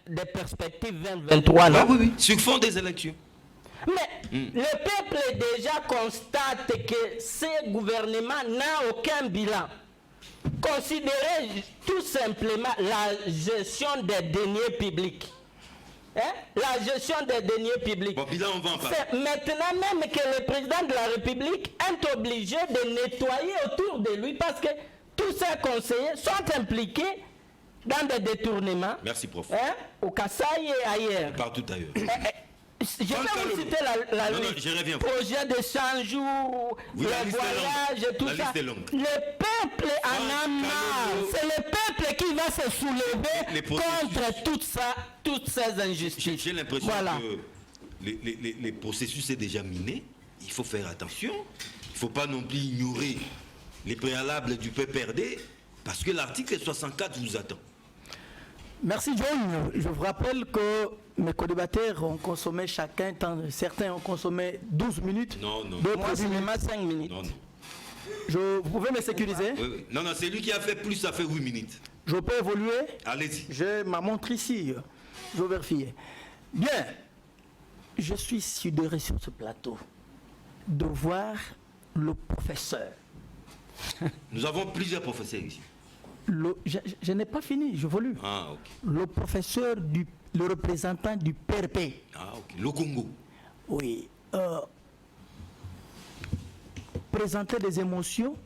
des perspectives 2023. Ah, oui, sur fond des élections. Mais le peuple déjà constate que ce gouvernement n'a aucun bilan. Considérez tout simplement la gestion des deniers publics. La gestion des deniers publics. Bon, bilan, on va en parler. C'est maintenant même que le président de la République est obligé de nettoyer autour de lui parce que tous ses conseillers sont impliqués dans des détournements. Merci, prof. Au Kasaï et ailleurs. Partout ailleurs. Je vais vous citer la liste. Je reviens. Projet de 100 jours, Oui, le voyage, tout la ça. liste est longue. Le peuple en a marre. C'est le peuple qui va se soulever contre toutes ces injustices. J'ai l'impression que les processus est déjà miné. Il faut faire attention. Il ne faut pas non plus ignorer les préalables du PPRD parce que l'article 64 vous attend. Merci John. Je vous rappelle que mes co-débatteurs ont consommé chacun, certains ont consommé 12 minutes. Non. Moi, c'est même 5 minutes. Non. Vous pouvez me sécuriser? Oui. Non, c'est lui qui a fait plus, ça fait 8 minutes. Je peux évoluer? Allez-y. J'ai ma montre ici. Je vais vérifier. Bien. Je suis sidéré sur ce plateau de voir le professeur. Nous avons plusieurs professeurs ici. Je n'ai pas fini, je voulais. Ah, ok. Le professeur, le représentant du PRP. Ah, ok. Le Congo. Oui. Présenter des émotions.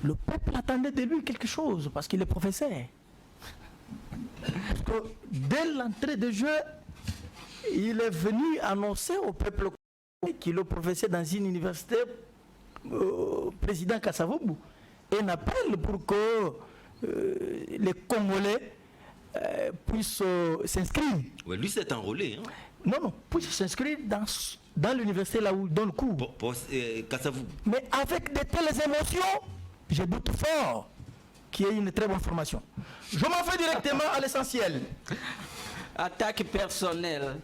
Le peuple attendait de lui quelque chose parce qu'il est professeur. Parce que dès l'entrée de jeu, il est venu annoncer au peuple qu'il est professeur dans une université, président Kassavoubou. Un appel pour que les Congolais puissent s'inscrire. Ouais, lui s'est enrôlé. Hein? Non, puissent s'inscrire dans l'université là où il donne cours. Mais avec de telles émotions, je doute fort qu'il y ait une très bonne formation. Je m'en vais directement à l'essentiel. Attaque personnelle.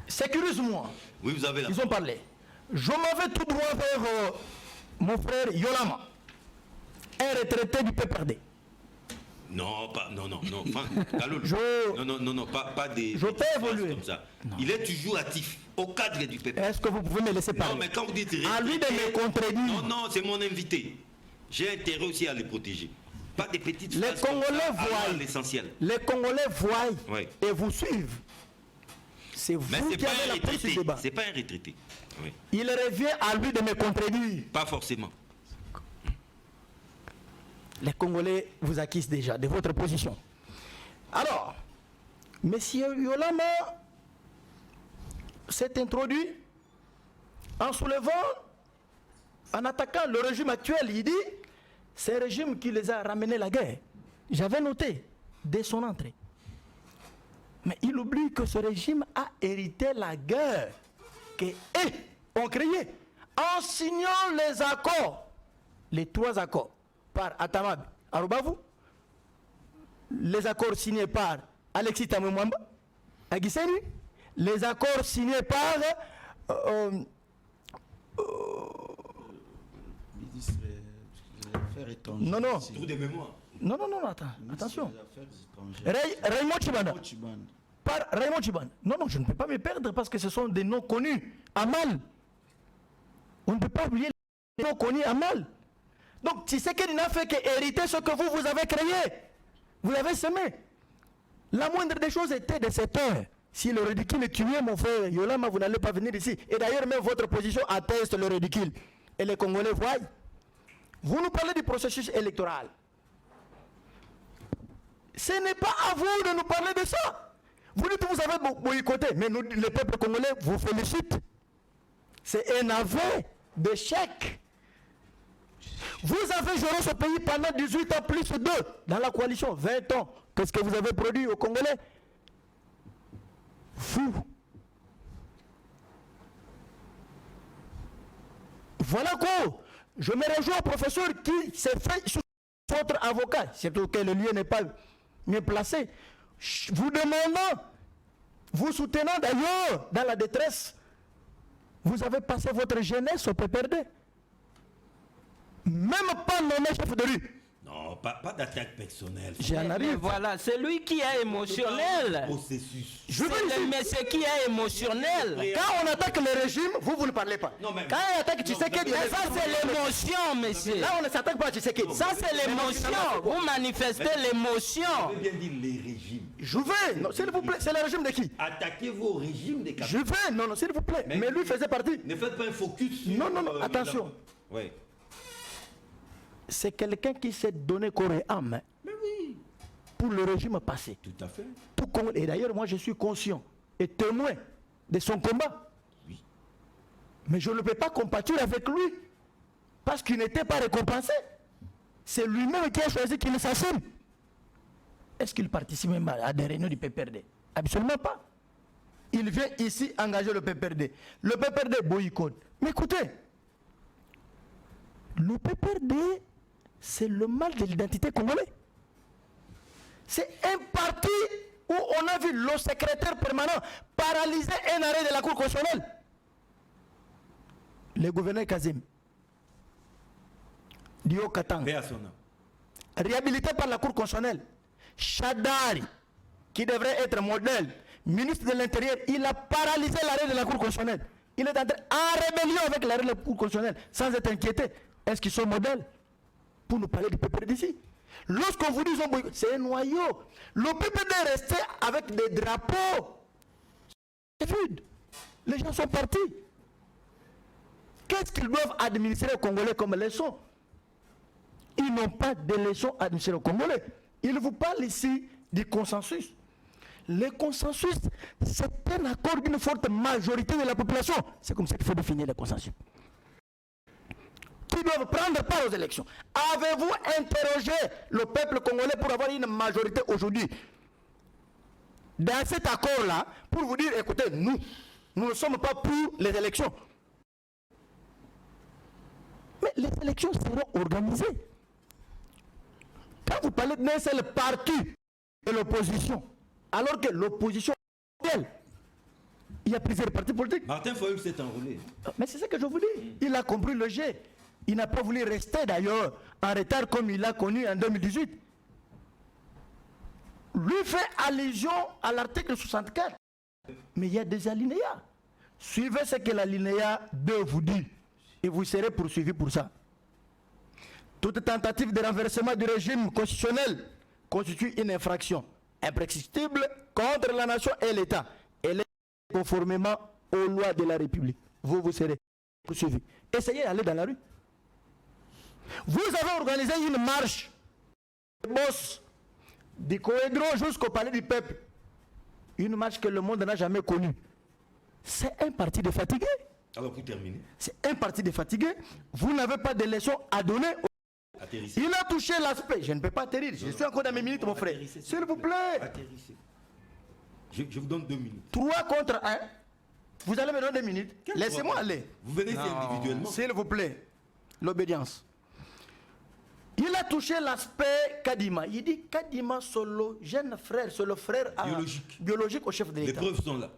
Sécurise-moi. Oui, vous avez la Ils ont parlé. Je m'en vais tout droit vers mon frère Yolama, un retraité du PPRD. Non, enfin, non, pas des. Je peux évoluer comme ça. Non. Il est toujours actif au cadre du PPRD. Est-ce que vous pouvez me laisser parler? Non, mais quand vous dites à lui de me contredire. Non, c'est mon invité. J'ai intérêt aussi à les protéger. Pas des petites les Congolais voient l'essentiel. Les Congolais voient et vous suivent. C'est vous qui avez la prise du débat. C'est pas un retraité. Oui. Il revient à lui de me contredire. Pas forcément. Les Congolais vous acquisent déjà de votre position. Alors, M. Yolama s'est introduit en soulevant, en attaquant le régime actuel. Il dit, c'est un régime qui les a ramené la guerre. J'avais noté dès son entrée. Mais il oublie que ce régime a hérité la guerre qu'eux ont créée en signant les accords, les 3 accords, par Atamab Arubavu, les accords signés par Alexis Tamemwamba, Aguiseni, les accords signés par ministre des Affaires étrangères. Non. Trou de mémoire. Non, attention. Raymond Chibanda. Par Raymond Chibanda. Non, je ne peux pas me perdre parce que ce sont des noms connus à mal. On ne peut pas oublier les noms connus à mal. Donc, Tshisekedi n'a fait qu'hériter ce que vous avez créé. Vous l'avez semé. La moindre des choses était de cette heure. Si le ridicule est tué, mon frère Yolama, vous n'allez pas venir ici. Et d'ailleurs, même votre position atteste le ridicule. Et les Congolais voient. Vous nous parlez du processus électoral. Ce n'est pas à vous de nous parler de ça. Vous dites que vous avez boycotté, mais nous, le peuple congolais vous félicite. C'est un aveu d'échec. Vous avez géré ce pays pendant 18 ans plus 2 dans la coalition, 20 ans. Qu'est-ce que vous avez produit aux Congolais? Vous. Voilà quoi. Je me rejoins au professeur qui s'est fait sous votre avocat, surtout que le lieu n'est pas mieux placé. Vous demandant, vous soutenant d'ailleurs dans la détresse Vous avez passé votre jeunesse au PPRD. Même pas nommé chef de rue. Non, pas d'attaque personnelle. J'en Mais arrive. voilà, c'est lui qui est émotionnel. Processus. Je veux C'est le ici. monsieur qui est émotionnel. Quand on attaque le régime, vous ne parlez pas. Non, mais- Quand on attaque Tshisekedi, Mais ça, c'est l'émotion, monsieur. là, on ne s'attaque pas à Tshisekedi. Ça, c'est l'émotion. Vous manifestez l'émotion. Je veux bien dire les régimes. Je vais, non, s'il vous plaît, c'est le régime de qui? Attaquez vos régimes des Je vais, non, non, s'il vous plaît. Mais lui faisait partie. Ne faites pas un focus sur... Non, non, non, attention. Oui. C'est quelqu'un qui s'est donné corps et âme pour le régime passé. Tout à fait. Et d'ailleurs, moi, je suis conscient et témoin de son combat. Oui. Mais je ne peux pas compatir avec lui parce qu'il n'était pas récompensé. C'est lui-même qui a choisi qu'il s'assume. Est-ce qu'il participe même à des réunions du PPRD? Absolument pas. Il vient ici engager le PPRD. Le PPRD boycotte. Mais écoutez, le PPRD, c'est le mal de l'identité congolaise. C'est un parti où on a vu le secrétaire permanent paralyser un arrêt de la Cour constitutionnelle. Le gouverneur Kazim, Dio Katang, Paix à son âme. réhabilité par la Cour constitutionnelle. Chadari, qui devrait être modèle, ministre de l'Intérieur, il a paralysé l'arrêt de la Cour constitutionnelle. Il est entré en rébellion avec l'arrêt de la Cour constitutionnelle, sans être inquiété. Est-ce qu'ils sont modèles? Pour nous parler du PPRD d'ici. Lorsqu'on vous dit qu'ils ont boycotté, c'est un noyau. Le PPRD est resté avec des drapeaux. C'est vide. Les gens sont partis. Qu'est-ce qu'ils doivent administrer aux Congolais comme leçon? Ils n'ont pas de leçon à administrer aux Congolais. Ils vous parlent ici du consensus. Le consensus, c'est un accord d'une forte majorité de la population. C'est comme ça qu'il faut définir le consensus. Qui doivent prendre part aux élections. Avez-vous interrogé le peuple congolais pour avoir une majorité aujourd'hui dans cet accord-là, pour vous dire, écoutez, nous ne sommes pas pour les élections. Mais les élections seront organisées. Quand vous parlez d'un seul parti de l'opposition, alors que l'opposition, il y a plusieurs partis politiques. Martin Fayulu s'est enrôlé. Mais c'est ce que je vous dis. Il a compris le jeu. Il n'a pas voulu rester d'ailleurs en retard comme il l'a connu en 2018. Lui fait allusion à l'article 64. Mais il y a des alinéas. Suivez ce que l'alinéa 2 vous dit. Et vous serez poursuivi pour ça. Toute tentative de renversement du régime constitutionnel constitue une infraction imprescriptible contre la nation et l'État. Elle est conformément aux lois de la République. Vous serez poursuivi. Essayez d'aller dans la rue. Vous avez organisé une marche de boss du Coédro jusqu'au palais du peuple. Une marche que le monde n'a jamais connue. C'est un parti de fatigués. Alors pour terminer. C'est un parti de fatigués. Vous n'avez pas de leçons à donner. Atterrissez. Il a touché l'aspect. Je ne peux pas atterrir. Je suis encore dans mes minutes, mon frère. S'il vous plaît. Atterrissez. Je vous donne 2 minutes. 3 contre 1. Vous allez me donner 2 minutes. Laissez-moi aller. Vous venez ici individuellement. S'il vous plaît. L'obédience. Il a touché l'aspect Kadima. Il dit Kadima Solo, jeune frère, c'est le frère biologique au chef de Les l'État. preuves sont là.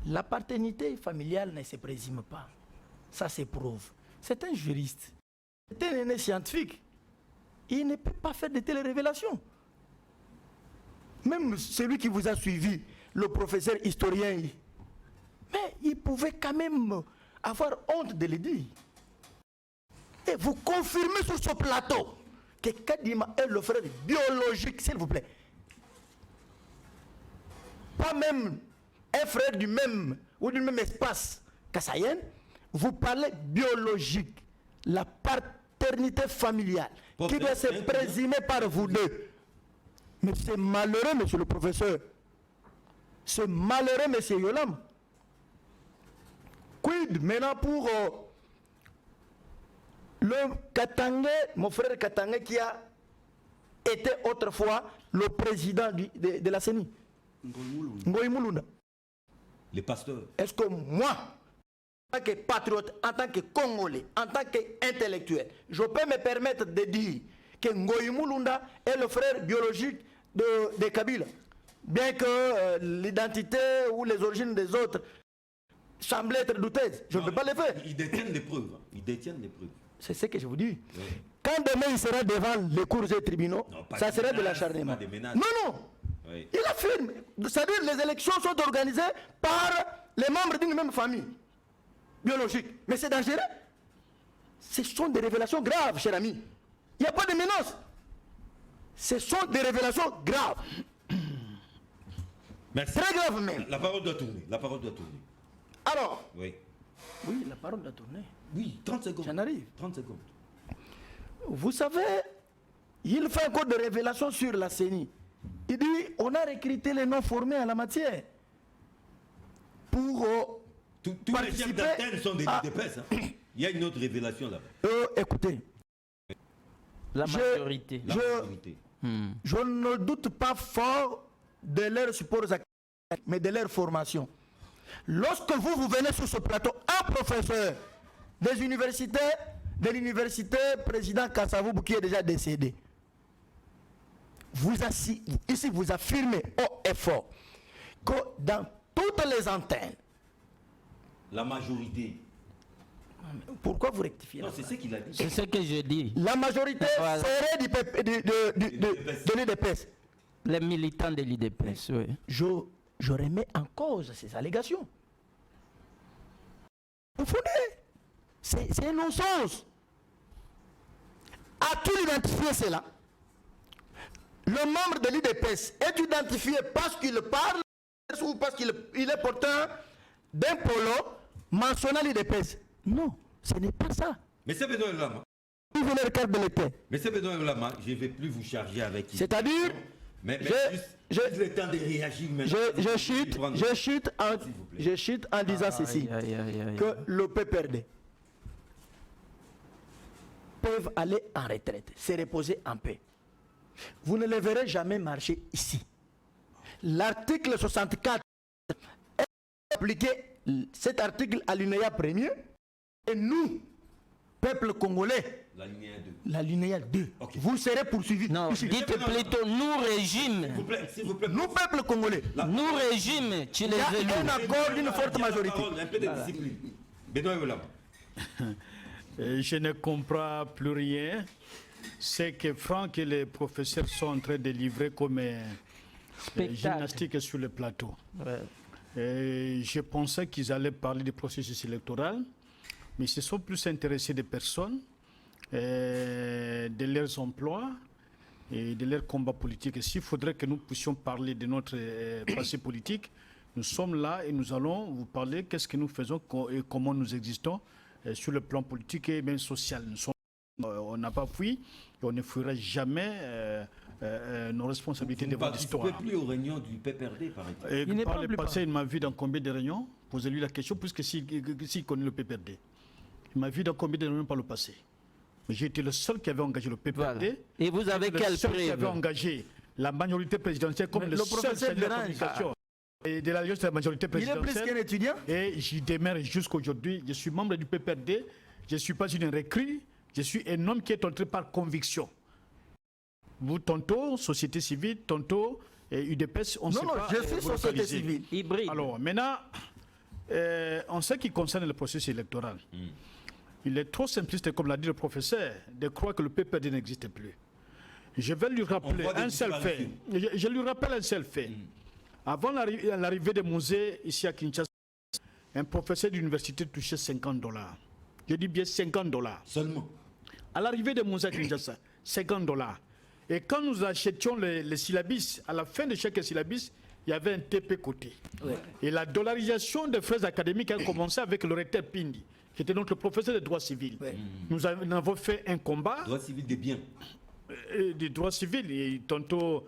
La paternité familiale ne se présume pas. Ça s'éprouve. C'est un juriste. C'est un aîné scientifique. Il ne peut pas faire de telles révélations. Même celui qui vous a suivi, le professeur historien, mais il pouvait quand même avoir honte de le dire. Et vous confirmez sur ce plateau que Kadima est le frère biologique, s'il vous plaît. Pas même un frère du même ou du même espace qu'Assayen. Vous parlez biologique, la paternité familiale, qui doit se présumer par vous deux. Mais c'est malheureux, monsieur le professeur. C'est malheureux, monsieur Yolam. Quid maintenant pour le Katangé, mon frère Katangé qui a été autrefois le président de la CENI. Ngoï Moulounda. Les pasteurs. Est-ce que moi, en tant que patriote, en tant que Congolais, en tant qu'intellectuel, je peux me permettre de dire que Ngoï Moulounda est le frère biologique de Kabila, bien que l'identité ou les origines des autres semblait être douteuse. Je ne peux pas le faire. Ils détiennent les preuves. Ils détiennent les preuves. C'est ce que je vous dis. Oui. Quand demain il sera devant les cours et tribunaux, Non, pas ça de sera de menaces, l'acharnement. pas de menaces. Non, non. Oui. Il affirme. C'est-à-dire les élections sont organisées par les membres d'une même famille biologique. Mais c'est dangereux. Ce sont des révélations graves, cher ami. Il n'y a pas de menaces. Ce sont des révélations graves. Merci. Très graves même. La parole doit tourner. La parole doit tourner. Alors, Oui. oui, la parole doit tourner. Oui, 30 secondes. J'en arrive. 30 secondes. Vous savez, il fait encore des révélations sur la CENI. Il dit, on a recruté les non formés en la matière pour Tous les chefs d'antenne sont des DPS. Hein. Il y a une autre révélation là-bas. écoutez, La majorité. La majorité. je ne doute pas fort de leurs supports académiques, mais de leur formation. Lorsque vous venez sur ce plateau, un professeur des universités, de l'université président Kassavoubou qui est déjà décédé, ici vous affirmez haut et fort que dans toutes les antennes, La majorité. pourquoi vous rectifiez Non, la c'est phrase? ce qu'il a dit. C'est ce que je dis. La majorité Voilà. serait de l'UDPS. Les militants de l'IDPS, oui. Je remets en cause ces allégations. Vous fondez. C'est un non-sens. As-tu identifié cela? Le membre de l'IDPS est identifié parce qu'il parle ou parce qu'il est porteur d'un polo mentionnant l'IDPS? Non, ce n'est pas ça. Mais c'est Benoît Lama. Vous venez le carte de l'État. Mais c'est Benoît Lama. Je ne vais plus vous charger avec. C'est-à-dire, Mais je- juste le temps de réagir maintenant. je chute en disant ceci. Aïe, aïe, aïe. Que le PPRD peuvent aller en retraite, se reposer en paix. Vous ne les verrez jamais marcher ici. L'article 64 est appliqué, cet article à l'alinéa premier, et nous, peuple congolais, l'alinéa 2, Ok. vous serez poursuivis. Non, ici. dites plutôt nous régime. S'il vous plaît. Nous, peuple congolais, Nous régime, tu les il y a élus. un accord d'une forte majorité. Un peu de discipline. Benoît Lama. Je ne comprends plus rien. C'est que Franck et les professeurs sont en train de livrer comme gymnastique sur le plateau. Ouais. Et je pensais qu'ils allaient parler du processus électoral, mais ils se sont plus intéressés des personnes, de leurs emplois et de leurs combats politiques. Et s'il faudrait que nous puissions parler de notre passé politique, nous sommes là et nous allons vous parler qu'est-ce que nous faisons et comment nous existons sur le plan politique et même social. On n'a pas fui et on ne fuira jamais nos responsabilités Vous ne devant l'histoire. participez plus aux réunions du PPRD, par exemple. Et Il n'est par pas le plus passé, il m'a vu dans combien de réunions? Posez-lui la question, puisque s'il connaît le PPRD. Il m'a vu dans combien de réunions par le passé? Mais j'ai été le seul qui avait engagé le PPRD. Voilà. Et vous avez Le quelle seul qui avait preuve? engagé la majorité présidentielle comme Mais le le seul professeur chef de la Bérange, communication et de l'alliance de la majorité Il est plus présidentielle. qu'un étudiant. Et j'y demeure jusqu'aujourd'hui. Je suis membre du PPRD. Je ne suis pas une recrue. Je suis un homme qui est entré par conviction. Vous, tantôt, société civile, tantôt, UDPS, on ne sait Non, pas. je suis vous société localiser. civile. Hybride. Alors, maintenant, en ce qui concerne le processus électoral, il est trop simpliste, comme l'a dit le professeur, de croire que le PPRD n'existe plus. Je vais lui rappeler voit des un seul fait. disparitions. Je lui rappelle un seul fait. Avant l'arrivée des musées ici à Kinshasa, un professeur d'université touchait $50. Je dis bien $50. Seulement. À l'arrivée des musées à Kinshasa, $50. Et quand nous achetions les syllabus, à la fin de chaque syllabus, il y avait un TP côté. Et la dollarisation des frais académiques a commencé avec le recteur Pindi, qui était notre professeur de droit civil. Nous avons fait un combat. Droit civil des biens. Des droits civils, et tantôt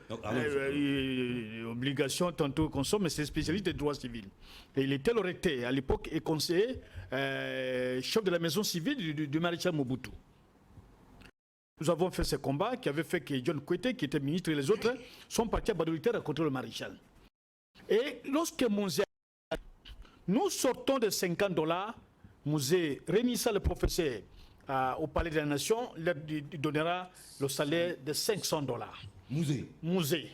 obligation, tantôt consomme, mais c'est spécialiste des droits civils. Et il était le recteur à l'époque et conseiller, chef de la maison civile du maréchal Mobutu. Nous avons fait ce combat qui avait fait que John Kwete, qui était ministre, et les autres sont partis à Badolitaire contre le maréchal. Et lorsque Mouzé, nous sortons de $50, Mouzé remit ça le professeur au Palais de la Nation, il donnera le salaire de $500. Musée.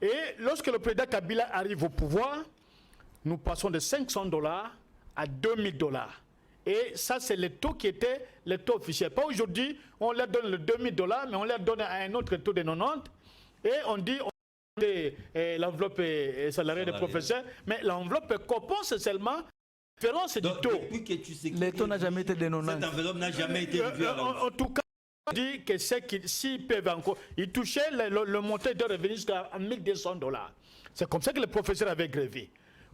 Et lorsque le président Kabila arrive au pouvoir, nous passons de $500 à 2000 $. Et ça, c'est le taux qui était le taux officiel. Pas aujourd'hui, on leur donne le 2000 $, mais on leur donne à un autre taux de 90. Et on dit l'enveloppe salariée des professeurs, mais l'enveloppe compense seulement la différence du taux. Le taux n'a jamais été de 90. Cette enveloppe n'a jamais été revue. En tout cas, on dit que s'ils peuvent encore, ils touchaient le montant de revenus jusqu'à 1200 $. C'est comme ça que les professeurs avaient grévé.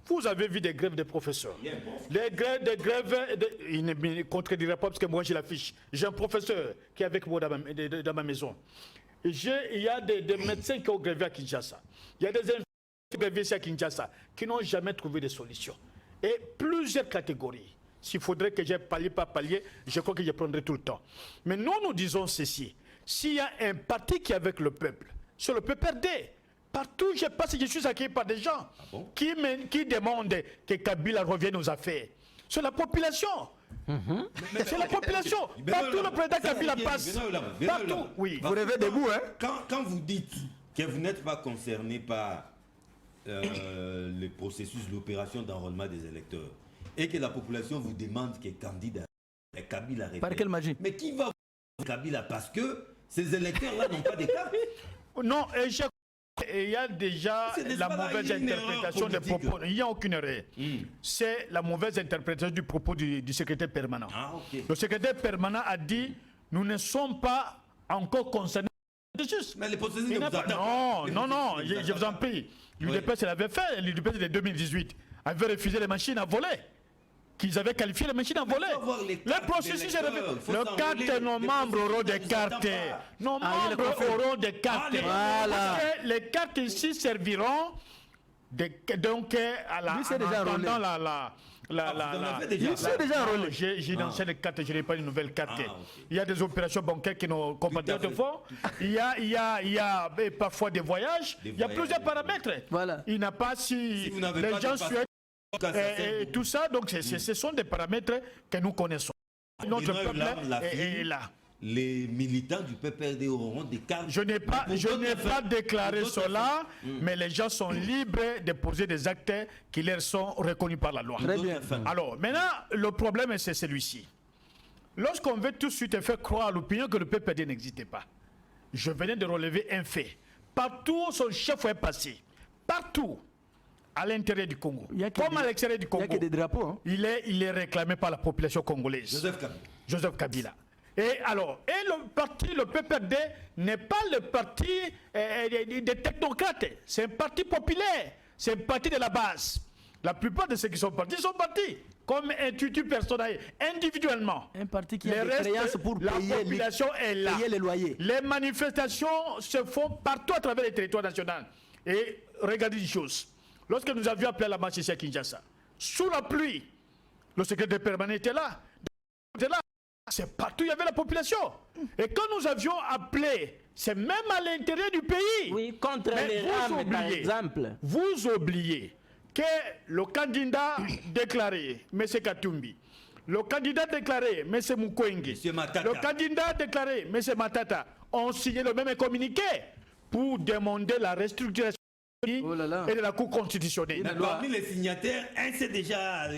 Vous avez vu des grèves des professeurs. Les grèves, il ne contredira pas parce que moi j'ai la fiche. J'ai un professeur qui est avec moi dans ma maison. Il y a des médecins qui ont grévé à Kinshasa. Il y a des infirmiers qui ont grévé ici à Kinshasa qui n'ont jamais trouvé de solution. Et plusieurs catégories. S'il faudrait que j'aille palier par palier, je crois que je prendrai tout le temps. Mais nous disons ceci. S'il y a un parti qui est avec le peuple, c'est le PPRD. Partout où je passe, je suis accueilli par des gens qui demandent que Kabila revienne aux affaires. C'est la population. C'est la population. Partout le président Kabila passe. Partout. Oui. Vous rêvez debout, hein? Quand vous dites que vous n'êtes pas concerné par le processus, l'opération d'enrôlement des électeurs, et que la population vous demande que candidat Kabila répète. Par quelle magie? Mais qui va voter Kabila? Parce que ces électeurs-là n'ont pas de carte. Non, il y a déjà la mauvaise interprétation des propos. Il n'y a aucune erreur. C'est la mauvaise interprétation du propos du secrétaire permanent. Ah, okay. Le secrétaire permanent a dit nous ne sommes pas encore concernés. Mais les processus ne vous attendent pas. Non, je vous en prie. L'UDPS l'avait fait, l'UDPS de 2018 avait refusé les machines à voler. Qu'ils avaient qualifié les machines à voler. Le processus est le carte, nos membres auront des cartes. Nos membres auront des cartes. Voilà. Les cartes ici serviront donc à la. Lui, c'est déjà enrôlé. Il s'est déjà enrôlé. J'ai lancé les cartes, je n'ai pas une nouvelle carte. Il y a des opérations bancaires qui nos compatriotes font. Il y a parfois des voyages. Il y a plusieurs paramètres. Voilà. Il n'a pas si les gens souhaitent. Et tout ça, donc ce sont des paramètres que nous connaissons. Notre peuple est là. Les militants du PPRD auront des cartes. Je n'ai pas déclaré cela, mais les gens sont libres de poser des actes qui leur sont reconnus par la loi. Très bien. Alors, maintenant, le problème, c'est celui-ci. Lorsqu'on veut tout de suite faire croire à l'opinion que le PPRD n'existait pas, je venais de relever un fait. Partout où son chef est passé, partout, à l'intérieur du Congo, comme à l'extérieur du Congo, il y a que des drapeaux, hein? il est réclamé par la population congolaise. Joseph Kabila. Et alors, le PPRD n'est pas le parti des technocrates, c'est un parti populaire, c'est un parti de la base. La plupart de ceux qui sont partis comme institut personnel, individuellement. Un parti qui a des créances pour payer, la population est là. Payer les loyers. Les manifestations se font partout à travers les territoires nationaux. Et regardez une chose. Lorsque nous avions appelé la marche ici à Kinshasa, sous la pluie, le secrétaire permanent était là. C'est partout, il y avait la population. Et quand nous avions appelé, c'est même à l'intérieur du pays. Oui, contre les rames, par exemple. Vous oubliez que le candidat déclaré, M. Katumbi, le candidat déclaré, M. Mukwege, le candidat déclaré, M. Matata, ont signé le même communiqué pour demander la restructuration et de la Cour constitutionnelle. Parmi les signataires, un c'est déjà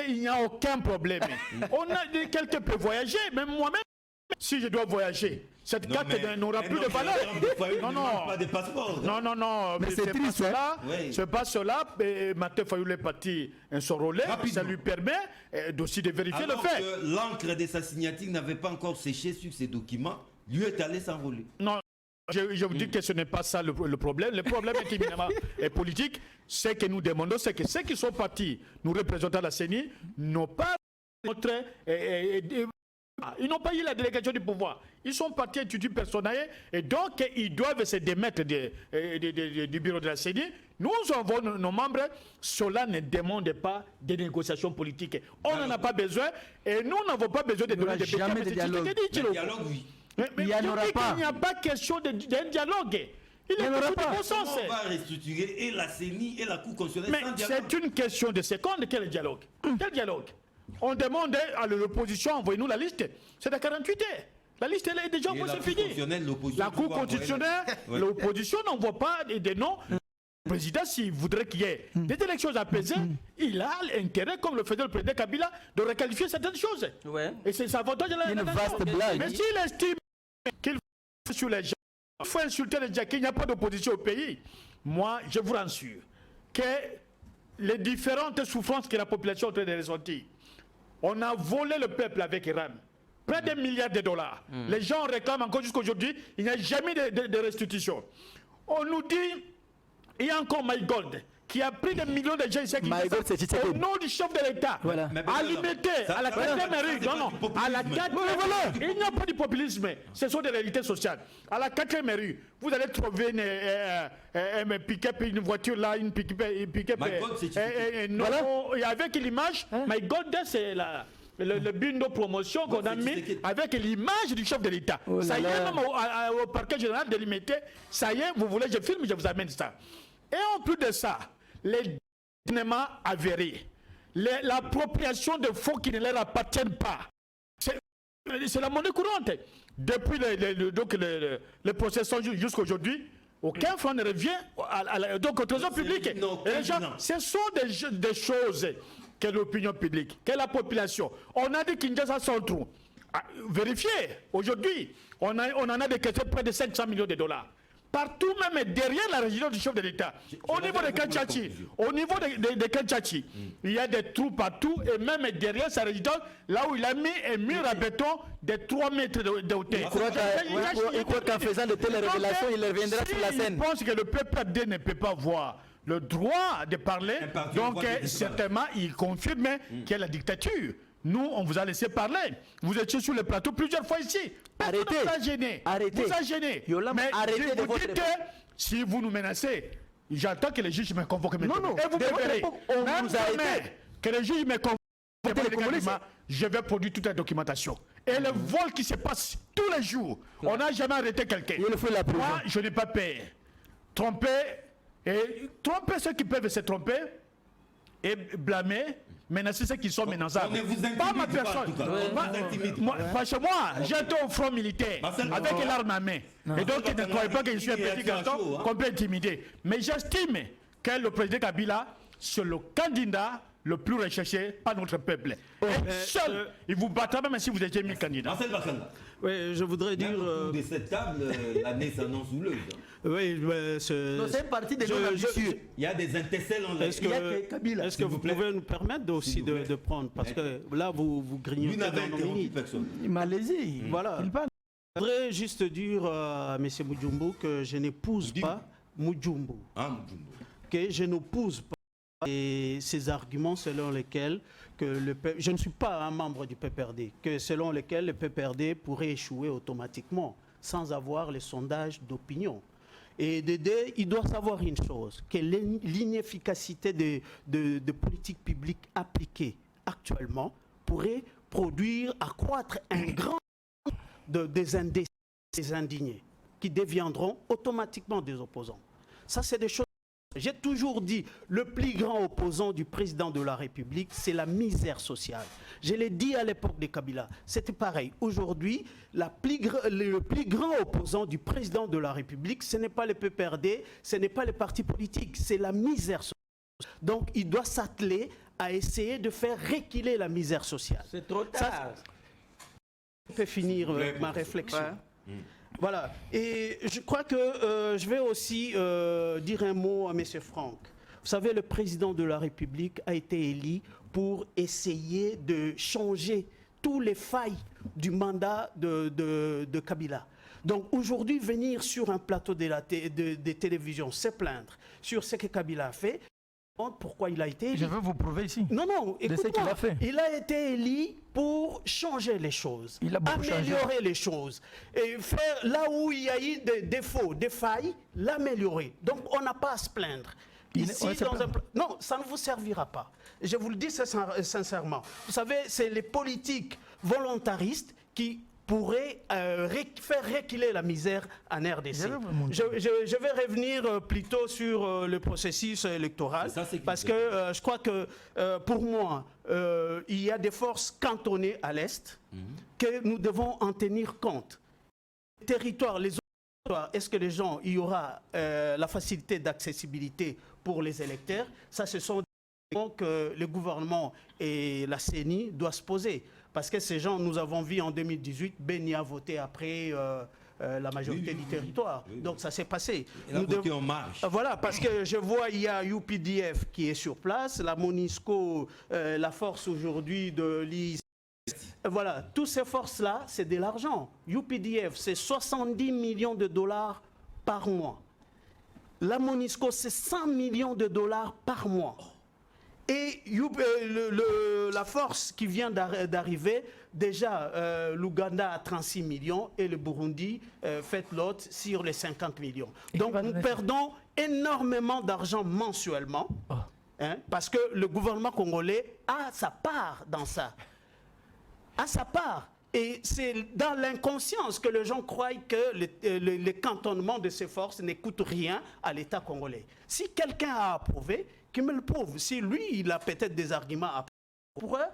il n'y a aucun problème. On a quelqu'un peut voyager, même moi-même, si je dois voyager, cette carte n'aura plus de valeur. Pas de passeport. Non, mais c'est pas cela. C'est pas cela. Martin Fayoulé est parti s'enrôler. Ça lui permet aussi de vérifier le fait. L'encre de sa signature n'avait pas encore séché sur ces documents. Lui est allé s'enrôler. Non. Je vous dis que ce n'est pas ça le problème. Le problème est éminemment politique. Ce que nous demandons, c'est que ceux qui sont partis, nous représentants la CENI, n'ont pas ils n'ont pas eu la délégation du pouvoir. Ils sont partis à institut personnel et donc ils doivent se démettre du bureau de la CENI. Nous avons nos membres. Cela ne demande pas de négociations politiques. On n'en a pas besoin et nous n'avons pas besoin de donner jamais de dialogue. Mais il n'y aura pas. Il n'y a pas question d'un dialogue. Il n'y aura pas. On va restructurer et la CENI et la Cour constitutionnelle sans dialogue. C'est une question de secondes. Quel dialogue? Quel dialogue? On demande à l'opposition, envoyez-nous la liste. C'est à 48 heures. La liste elle est déjà envoyée, c'est fini. La Cour constitutionnelle, l'opposition n'envoie pas des noms. Le président, s'il voudrait qu'il y ait des élections apaisées, il a l'intérêt, comme le faisait le président Kabila, de requalifier certaines choses. Ouais. Et c'est avantage de la Une nation. vaste blague. Mais s'il estime qu'il faut sur les gens, il faut insulter les gens, qu'il n'y a pas d'opposition au pays, moi, je vous rassure que les différentes souffrances que la population est en train de ressentir, on a volé le peuple avec Iran. Près d'un milliard de dollars. Les gens réclament encore jusqu'à aujourd'hui, il n'y a jamais de restitution. On nous dit, il y a encore My Gold, qui a pris des millions de gens ici qui au nom du chef de l'État, Voilà. à limiter à la 4e rue. Non, non, à la 4e rue. Il n'y a pas de populisme, ce sont des réalités sociales. À la 4e rue, vous allez trouver une pick-up, une voiture là, une pick-up, et avec l'image, My Gold, c'est le bindo promotion qu'on a mis avec l'image du chef de l'État. Ça y est, même au parquet général de l'imité, ça y est, vous voulez, je filme, je vous amène ça. Et en plus de ça, les détournements avérés, l'appropriation de fonds qui ne leur appartiennent pas, c'est la monnaie courante. Depuis le processus jusqu'à aujourd'hui, aucun fonds ne revient donc au trésor public. Et les gens, ce sont des choses que l'opinion publique, que la population. On a dit Kinshasa sans trou. Vérifiez, aujourd'hui, on en a décaissé près de 500 millions de dollars. Partout, même derrière la région du chef de l'État, au niveau de Kanchachi, il y a des trous partout, et même derrière sa résidence, là où il a mis un mur à béton de 3 mètres de hauteur. Il croit qu'en faisant de telles révélations, il reviendra sur la scène. Je pense que le PPRD ne peut pas voir le droit de parler, donc certainement il confirme qu'il y a la dictature. Nous, on vous a laissé parler. Vous étiez sur le plateau plusieurs fois ici. Arrêtez. Vous a gêné. Arrêtez. Vous a gêné. Mais arrêtez je vous dis que si vous nous menacez, j'attends que les juges me convoquent maintenant. Non, et vous me verrez. on vous a arrêté. Que les juges me convoquent, je vais produire toute la documentation. Et le vol qui se passe tous les jours, on n'a jamais arrêté quelqu'un. Moi, je n'ai pas peur. Tromper ceux qui peuvent se tromper et blâmer, menacer ceux qui sont menaçables. Pas ma personne. Parce que moi, j'étais au front militaire avec l'arme à main. Et donc, je ne croyais pas que je suis un petit garçon qu'on peut intimider. Mais j'estime que le président Kabila, c'est le candidat le plus recherché par notre peuple. Et seul, il vous battra même si vous étiez 1000 candidats. Marcel Bakanga. Oui, je voudrais dire... Autour de cette table, l'année s'annonce houleuse. Oui, c'est parti des gens ambitieux. Il y a des intercelles en Est-ce que vous pouvez nous permettre aussi de prendre, parce que là, vous grignotez dans nos minutes. Allez-y. Voilà. Je voudrais juste dire à M. Mujumbu que je n'épouse pas Mujumbu. Que je n'oppose pas ces arguments selon lesquels je ne suis pas un membre du PPRD, que selon lesquels le PPRD pourrait échouer automatiquement sans avoir les sondages d'opinion. Et Dédé, il doit savoir une chose, que l'inefficacité de politiques publiques appliquées actuellement pourrait accroître un grand nombre des indécis, des indignés, qui deviendront automatiquement des opposants. Ça, c'est des choses. J'ai toujours dit, le plus grand opposant du président de la République, c'est la misère sociale. Je l'ai dit à l'époque de Kabila, c'était pareil. Aujourd'hui, le plus grand opposant du président de la République, ce n'est pas le PPRD, ce n'est pas les partis politiques, c'est la misère sociale. Donc, il doit s'atteler à essayer de faire reculer la misère sociale. C'est trop tard. Je peux finir ma réflexion. Ouais. Voilà, et je crois que je vais aussi dire un mot à M. Franck. Vous savez, le président de la République a été élu pour essayer de changer tous les failles du mandat de Kabila. Donc aujourd'hui, venir sur un plateau de télévision, se plaindre sur ce que Kabila a fait, pourquoi il a été élu. Je veux vous prouver ici. Non, écoute-moi, il a été élu pour changer les choses, améliorer les choses, et faire là où il y a eu des défauts, des failles, l'améliorer. Donc on n'a pas à se plaindre. Ici, non, ça ne vous servira pas. Je vous le dis sincèrement. Vous savez, c'est les politiques volontaristes qui pourraient faire reculer la misère en RDC. Je vais revenir plutôt sur le processus électoral, parce que je crois que pour moi, il y a des forces cantonnées à l'Est que nous devons en tenir compte. Les territoires, les est-ce que les gens, il y aura la facilité d'accessibilité pour les électeurs? Ça, ce sont des questions que le gouvernement et la CENI doivent se poser. Parce que ces gens, nous avons vu en 2018, Beni a voté après la majorité du territoire. Donc ça s'est passé. Il a voté en marche. Voilà, parce que je vois, il y a UPDF qui est sur place, la MONUSCO, la force aujourd'hui de l'IS. Voilà, toutes ces forces-là, c'est de l'argent. UPDF, c'est 70 millions de dollars par mois. La MONUSCO, c'est 100 millions de dollars par mois. Et la force qui vient d'arriver, déjà, l'Ouganda a 36 millions et le Burundi fait l'autre sur les 50 millions. Donc nous perdons énormément d'argent mensuellement, hein, parce que le gouvernement congolais a sa part dans ça. À sa part. Et c'est dans l'inconscience que les gens croient que le cantonnement de ces forces ne coûte rien à l'État congolais. Si quelqu'un a approuvé, qu'il me le prouve. Si lui, il a peut-être des arguments à pourrait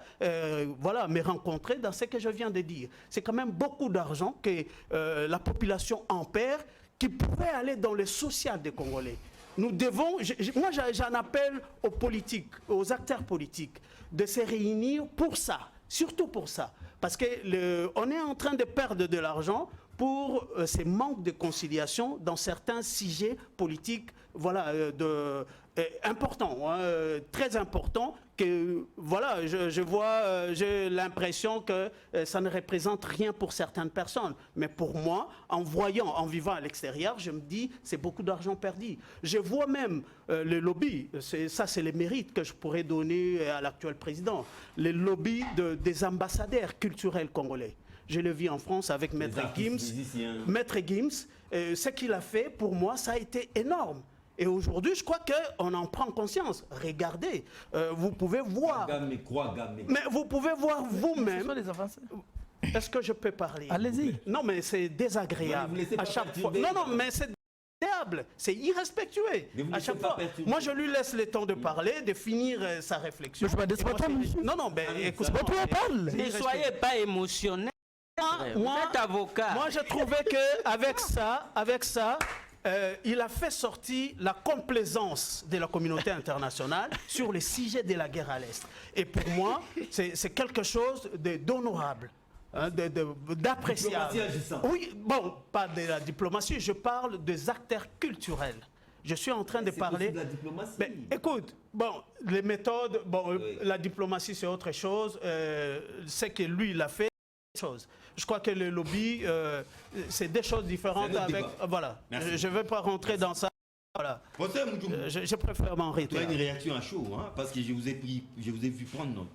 voilà, me rencontrer dans ce que je viens de dire. C'est quand même beaucoup d'argent que la population en perd, qui pourrait aller dans le social des Congolais. Nous devons, moi j'en appelle aux politiques, aux acteurs politiques, de se réunir pour ça. Surtout pour ça, parce qu'on est en train de perdre de l'argent pour ces manques de conciliation dans certains sujets politiques, voilà, importants, hein, très importants, que voilà, je vois, j'ai l'impression que ça ne représente rien pour certaines personnes. Mais pour moi, en vivant à l'extérieur, je me dis, c'est beaucoup d'argent perdu. Je vois même le lobby, ça c'est le mérite que je pourrais donner à l'actuel président, le lobby des ambassadeurs culturels congolais. Je le vis en France avec Maître Gims. Maître Gims, ce qu'il a fait, pour moi, ça a été énorme. Et aujourd'hui, je crois qu'on en prend conscience. Regardez, vous pouvez voir. Mais vous pouvez voir vous-même. Est-ce que je peux parler? Allez-y. Non, mais c'est désagréable. À chaque fois. Non, non, mais c'est désagréable. C'est irrespectueux. À chaque fois. Moi, je lui laisse le temps de parler, de finir sa réflexion. Non, non, mais écoutez. Ne soyez pas émotionnel. Vous êtes avocat. Moi, je trouvais qu'avec ça, il a fait sortir la complaisance de la communauté internationale sur les sujets de la guerre à l'Est. Et pour moi, c'est quelque chose d'honorable, hein, d'appréciable. Oui, bon, pas de la diplomatie, je parle des acteurs culturels. Je suis en train de parler... de la diplomatie. Mais, écoute, bon, les méthodes, bon, oui. La diplomatie c'est autre chose, c'est que lui il a fait. Je crois que le lobby, c'est des choses différentes avec... Voilà, je ne vais pas rentrer dans ça. Voilà. Je préfère m'en retirer. Tu as une réaction à chaud, hein, parce que je vous ai vu prendre note.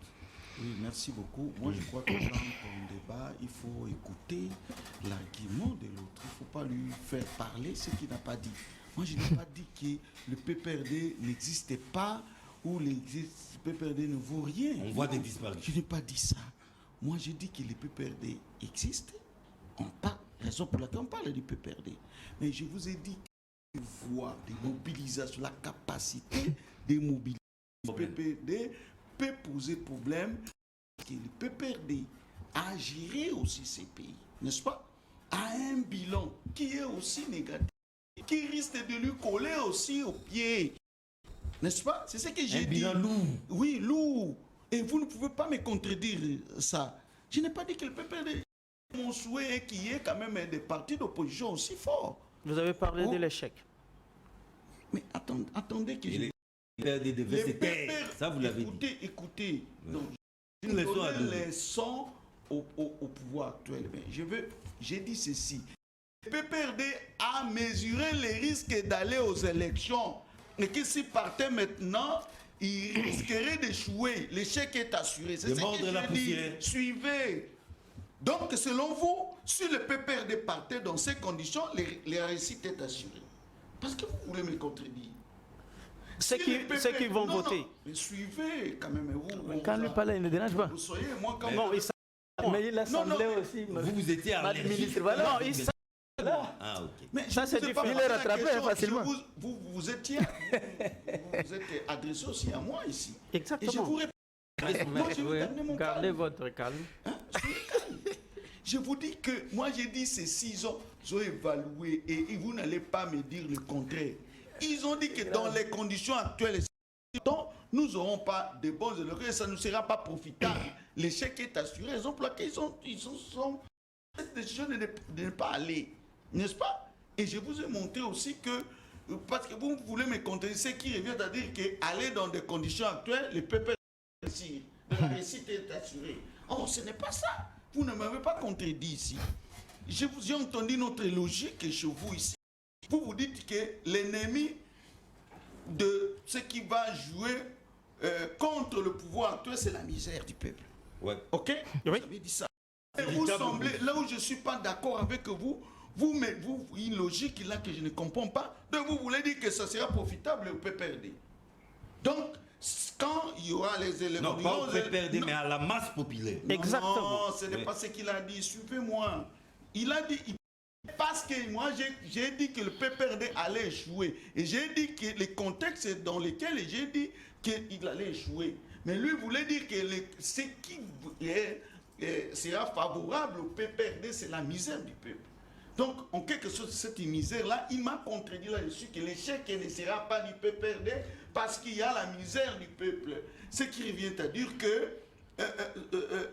Oui, merci beaucoup. Moi, je crois que dans ton débat, il faut écouter l'argument de l'autre. Il ne faut pas lui faire parler ce qu'il n'a pas dit. Moi, je n'ai pas dit que le PPRD n'existait pas ou le PPRD ne vaut rien. On voit des disparitions. Je n'ai pas dit ça. Moi, j'ai dit que les PPRD existent. On parle, raison pour laquelle on parle du PPRD. Mais je vous ai dit que voir des mobilisations, la capacité de mobiliser le PPRD peut poser problème. Que le PPRD a géré aussi ces pays, n'est-ce pas? A un bilan qui est aussi négatif, qui risque de lui coller aussi au pied. N'est-ce pas? C'est ce que j'ai dit. Un bilan lourd. Oui, lourd. Et vous ne pouvez pas me contredire ça. Je n'ai pas dit que le PPRD, mon souhait est qu'il y ait quand même des partis d'opposition aussi forts. Vous avez parlé de l'échec. Mais attendez que je... Ça, vous l'avez dit. Écoutez. Ouais. Donc, je donne les sons au pouvoir actuel. J'ai dit ceci. Le PPRD a mesuré les risques d'aller aux élections. Et que s'il partait maintenant... il risquerait d'échouer. L'échec est assuré. C'est ce que je dis. Suivez. Donc, selon vous, si le PPRD partait dans ces conditions, la réussite est assurée. Parce que vous voulez me contredire. Ceux qui vont voter. Mais suivez quand même. Quand lui parle, il ne dérange pas. Vous soyez, moi, quand non, mais il l'Assemblée aussi. Vous étiez à ministre. Voilà. Non, Ah, ok. Mais ça, c'est différent. Il est rattrapé facilement. Vous étiez... vous êtes adressé aussi à moi ici. Exactement. Et je vous réponds. Gardez votre calme. Hein? Je vous dis que, moi j'ai dit ces 6 ans, ils ont évalué et vous n'allez pas me dire le contraire. Ils ont dit que dans les conditions actuelles, nous n'aurons pas de bons élèves et ça ne sera pas profitable. L'échec est assuré. Ils ont plaqué, ils sont cette décision de ne pas aller, n'est-ce pas? Et je vous ai montré aussi que, parce que vous voulez me contredire, ce qui revient à dire qu'aller dans des conditions actuelles, le peuple de la réussite est assuré. Or, ce n'est pas ça. Vous ne m'avez pas contredit ici. Je vous ai entendu notre logique chez vous ici. Vous vous dites que l'ennemi de ce qui va jouer contre le pouvoir actuel, c'est la misère du peuple. Ouais. Ok? Oui. Vous avez dit ça. Et vous semblez, là où je ne suis pas d'accord avec vous, une logique là que je ne comprends pas, donc vous voulez dire que ça sera profitable au PPRD. Donc, quand il y aura les éléments... Non, pas au PPRD, mais à la masse populaire. Exactement. Non, ce n'est pas ce qu'il a dit. Suivez-moi. Il a dit... Parce que moi, j'ai dit que le PPRD allait échouer. Et j'ai dit que les contextes dans lesquels j'ai dit qu'il allait échouer. Mais lui voulait dire que ce qui sera favorable au PPRD, c'est la misère du peuple. Donc, en quelque sorte, cette misère-là, il m'a contredit là-dessus que l'échec ne sera pas du PPRD parce qu'il y a la misère du peuple. Ce qui revient à dire que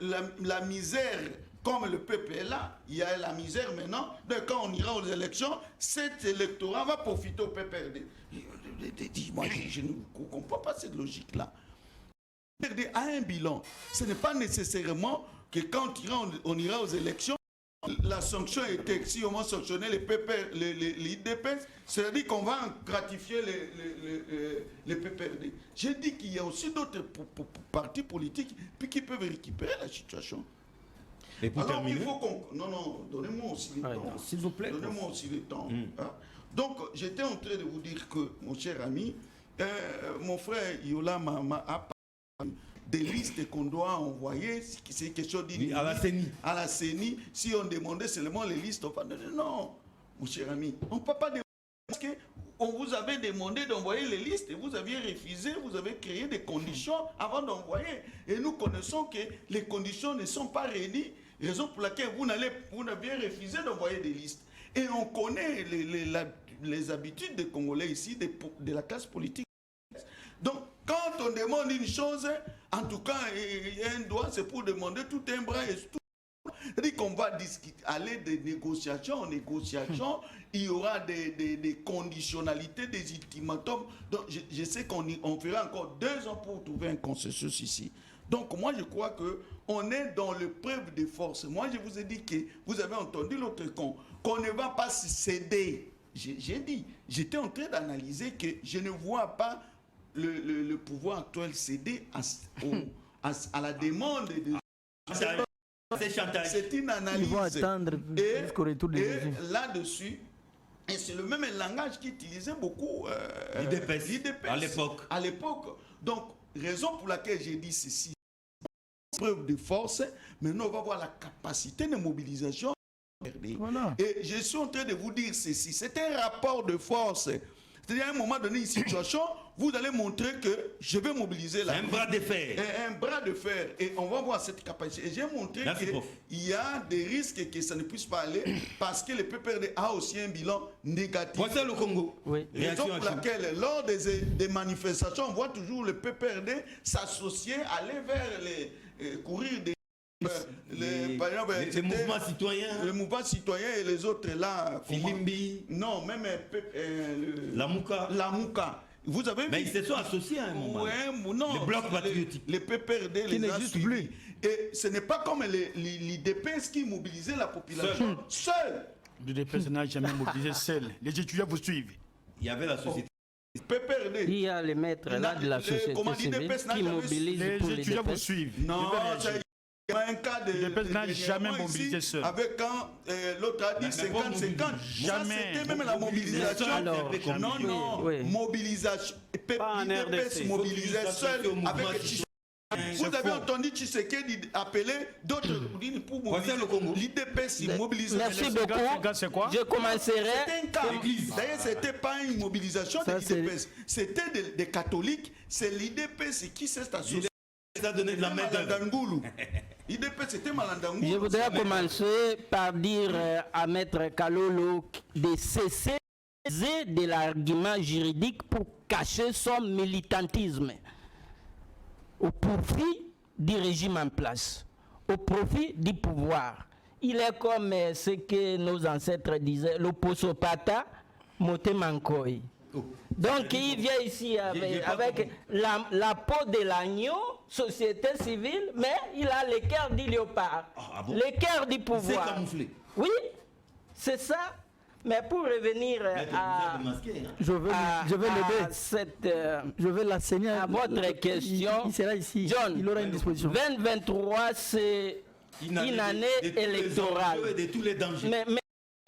la misère, comme le peuple est là, il y a la misère maintenant. Donc, quand on ira aux élections, cet électorat va profiter au PPRD. Moi, je ne comprends pas cette logique-là. Le PPRD a un bilan. Ce n'est pas nécessairement que quand on ira aux élections, la sanction était, si on va sanctionner les IDPS, c'est-à-dire qu'on va gratifier les PPRD. J'ai dit qu'il y a aussi d'autres partis politiques qui peuvent récupérer la situation. Et pour alors, terminer... il faut qu'on... Non, donnez-moi aussi le temps. S'il vous plaît. Donnez-moi aussi le temps. Hein? Donc, j'étais en train de vous dire que, mon cher ami, mon frère Yola a parlé des listes qu'on doit envoyer, c'est question oui, à la CENI. À la CENI, si on demandait seulement les listes, on va dire non, mon cher ami, on ne peut pas demander parce qu'on vous avait demandé d'envoyer les listes et vous aviez refusé, vous avez créé des conditions avant d'envoyer. Et nous connaissons que les conditions ne sont pas réunies, raison pour laquelle vous n'aviez refusé d'envoyer des listes. Et on connaît les habitudes des Congolais ici, de la classe politique. Donc, quand on demande une chose, en tout cas, il y a un doigt, c'est pour demander tout un bras et tout. C'est-à-dire qu'on va aller de négociation en négociation, il y aura des conditionnalités, des ultimatums. Donc, je sais qu'on fera encore 2 ans pour trouver un consensus ici. Donc, moi, je crois qu'on est dans l'épreuve de force. Moi, je vous ai dit que vous avez entendu l'autre qu'on ne va pas céder. J'ai dit, j'étais en train d'analyser que je ne vois pas le pouvoir actuel céder à la demande de... C'est une analyse. Ils vont attendre jusqu'au retour des régime. Là-dessus, et c'est le même langage qu'utilisait beaucoup l'IDPS à l'époque. Donc, raison pour laquelle j'ai dit ceci, preuve de force, maintenant on va voir la capacité de mobilisation. Voilà. Et je suis en train de vous dire ceci, c'est un rapport de force. C'est-à-dire à un moment donné, une situation, vous allez montrer que je vais mobiliser la... Un bras de fer. Un bras de fer. Et on va voir cette capacité. Et j'ai montré qu'il y a des risques que ça ne puisse pas aller parce que le PPRD a aussi un bilan négatif. Voici le Congo. Oui. Raison pour laquelle, lors des manifestations, on voit toujours le PPRD s'associer, aller vers courir des... Les mouvements citoyens. Le mouvement citoyen et les autres là. Filimbi. Non, même la Mouka. La Mouka. Vous avez mais ils se sont associés à un moment. Ouais, non, les blocs patriotiques. Les PPRD qui n'existent plus. Et ce n'est pas comme l'IDPS qui mobilisait la population seul. L'IDPS n'a jamais mobilisé seul. Les étudiants vous suivent. Il y avait la société. PPRD. Il y a les maîtres là de la société civile qui mobilisent pour les étudiants vous suivent. Non, il y a un cas de... l'IDPS n'a jamais mobilisé seul. Avec quand l'autre a dit 50-50. Jamais. C'était même la mobilisation. Alors, non, oui. mobilisation. l'IDPS mobilisait seul avec Tshisekedi. Vous avez entendu Tshisekedi appeler d'autres pour mobiliser le Congo. L'IDPS mobilisait. Merci beaucoup. Je commencerai. C'était un cas. D'ailleurs, ce n'était pas une mobilisation de l'IDPS. C'était des catholiques. C'est l'IDPS qui s'est associé. Ça a donné de la main d'œuvre. IDP, c'était Malandangou. Je voudrais commencer par dire à Maître Kalolo de cesser de l'argument juridique pour cacher son militantisme au profit du régime en place, au profit du pouvoir. Il est comme ce que nos ancêtres disaient, l'opposopata motemankoy. Donc il vient ici avec la peau de l'agneau, société civile, mais il a le cœur du léopard, le cœur du pouvoir. C'est camouflé. Oui, c'est ça. Mais pour revenir à l'enseigner à votre question, il sera ici. John, il aura une disposition. 2023, c'est une année électorale. De tous les dangers. Mais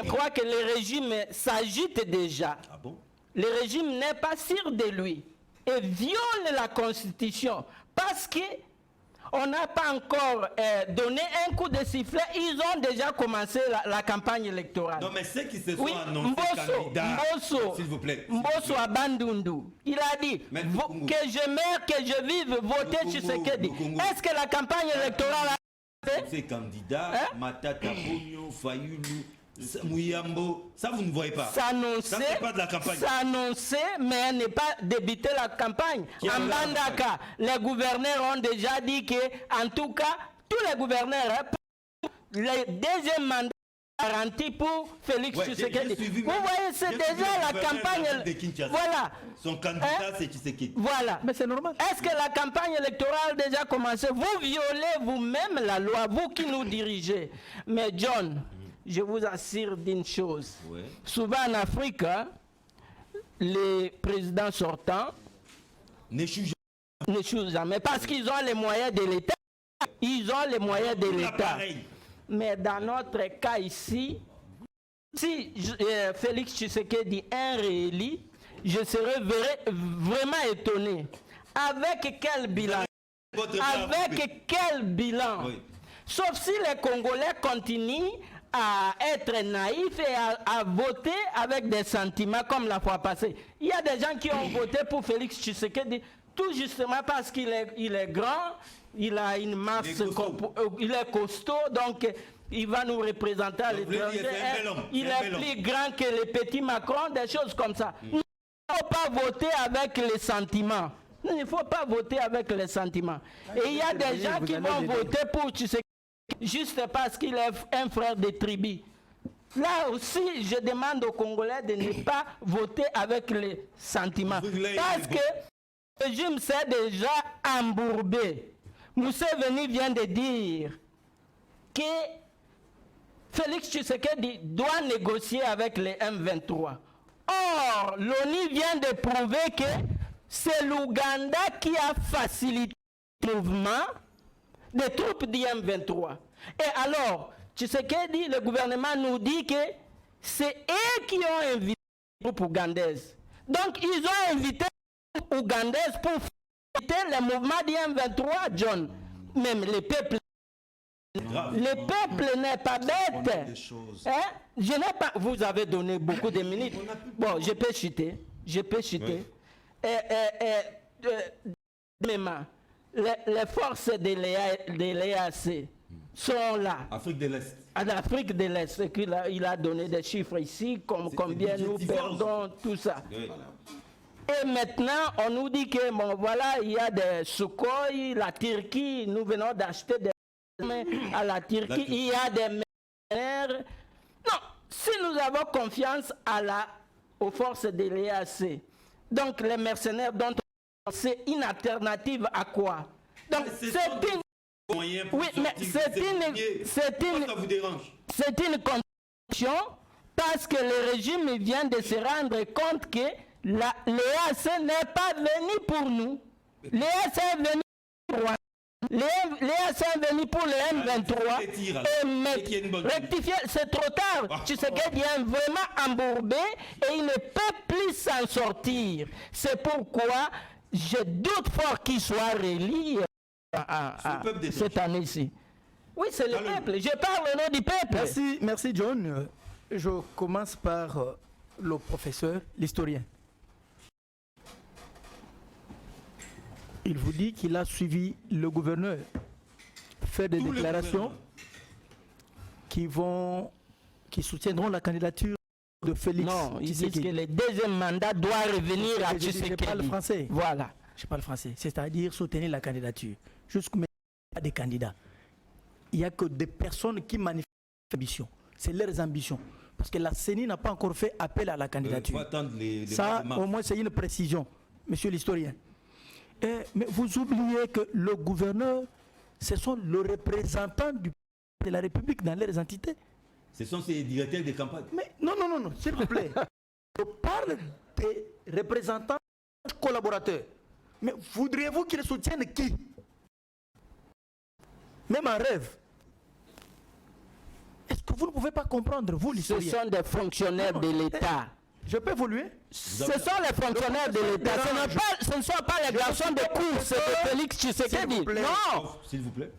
je crois que le régime s'agite déjà. Ah bon? Le régime n'est pas sûr de lui et viole la Constitution parce que on n'a pas encore donné un coup de sifflet. Ils ont déjà commencé la campagne électorale. Non, mais ceux qui se sont Oui, annoncés candidats, s'il vous plaît. Mbosso à Bandundu, il a dit que je meurs, que je vive, voter Tshisekedi. Est-ce que la campagne électorale a fait? Ces candidats, Matata, Pogno, Fayulu, Mouyambo, ça vous ne voyez pas. Ça c'est pas de la campagne. S'annoncer, mais n'est pas débuter la campagne. En Bandaka, les gouverneurs ont déjà dit que, en tout cas, tous les gouverneurs, le deuxième mandat garanti pour Félix Tshisekedi. Vous voyez, c'est déjà la campagne. Voilà. Son candidat, c'est Tshisekedi. Voilà. Mais c'est normal. Est-ce que la campagne électorale a déjà commencé? Vous violez vous-même la loi, vous qui nous dirigez. Mais John, je vous assure d'une chose. Ouais. Souvent en Afrique, les présidents sortants n'échouent jamais parce qu'ils ont les moyens de l'État. Ils ont les moyens de l'État. Mais dans notre cas ici, si Félix Tshisekedi est réélu, je serais vraiment étonné. Avec quel bilan? Avec quel bilan? Oui. Sauf si les Congolais continuent à être naïfs et à voter avec des sentiments comme la fois passée. Il y a des gens qui ont voté pour Félix Tshisekedi tout justement parce qu'il est grand, il a une masse, il est costaud, donc il va nous représenter à l'étranger. Il est plus grand que le petit Macron, des choses comme ça. Il ne faut pas voter avec les sentiments. Il ne faut pas voter avec les sentiments. Et il y a des gens qui vont voter pour Tshisekedi juste parce qu'il est un frère de tribu. Là aussi, je demande aux Congolais de ne pas voter avec les sentiments. Parce que le régime s'est déjà embourbé. Museveni vient de dire que Félix Tshisekedi doit négocier avec les M23. Or, l'ONU vient de prouver que c'est l'Ouganda qui a facilité le mouvement des troupes du M23. Et alors, Tshisekedi, le gouvernement nous dit que c'est eux qui ont invité les troupes ougandaises. Donc, ils ont invité les troupes ougandaises pour faciliter le mouvement du M23, John. Même les peuples. Le peuple n'est pas bête. Hein? Je n'ai pas. Vous avez donné beaucoup de minutes. Bon, je peux chuter. Les forces de l'EAC sont là. Afrique de l'Est. En Afrique de l'Est, il a donné des chiffres ici, combien nous perdons, tout ça. Oui. Et maintenant, on nous dit que, bon, voilà, il y a des Sukhoi, la Turquie, nous venons d'acheter des armes à la Turquie, il y a des mercenaires. Non, si nous avons confiance aux forces de l'EAC, donc les mercenaires dont c'est une alternative à quoi? Donc c'est une... Oui, mais c'est une condition parce que le régime vient de se rendre compte que l'EAC n'est pas venu pour nous. L'EAC est venu pour Rwanda. L'EAC est venu pour le M23 et rectifier, c'est trop tard. Tu sais qu'il est vraiment embourbé et il ne peut plus s'en sortir. C'est pourquoi je doute fort qu'il soit réélu cette année-ci. Oui, c'est le peuple. Je parle au nom du peuple. Merci John. Je commence par le professeur, l'historien. Il vous dit qu'il a suivi le gouverneur faire des Tous les déclarations qui soutiendront la candidature de Félix. Non, ils disent Tshisekedi. que le deuxième mandat doit revenir à Je Tshisekedi. parle français. Voilà. Je parle français. C'est-à-dire soutenir la candidature. Jusqu'au maintenant, il n'y a pas de candidats. Il n'y a que des personnes qui manifestent leurs ambitions. C'est leurs ambitions. Parce que la CENI n'a pas encore fait appel à la candidature. faut attendre les Ça, démarches. au moins, c'est une précision, monsieur l'historien. Mais vous oubliez que le gouverneur, ce sont les représentants de la République dans leurs entités. Ce sont ces directeurs de campagne. Mais non, s'il vous plaît. Je parle des représentants collaborateurs. Mais voudriez-vous qu'ils soutiennent qui? Même en rêve. Est-ce que vous ne pouvez pas comprendre, vous, Ce l'historien? sont des fonctionnaires de l'État. Je peux évoluer? Ce sont les fonctionnaires de l'État. Ce ne sont pas les garçons de course de Félix Tshisekedi. Non. S'il vous plaît.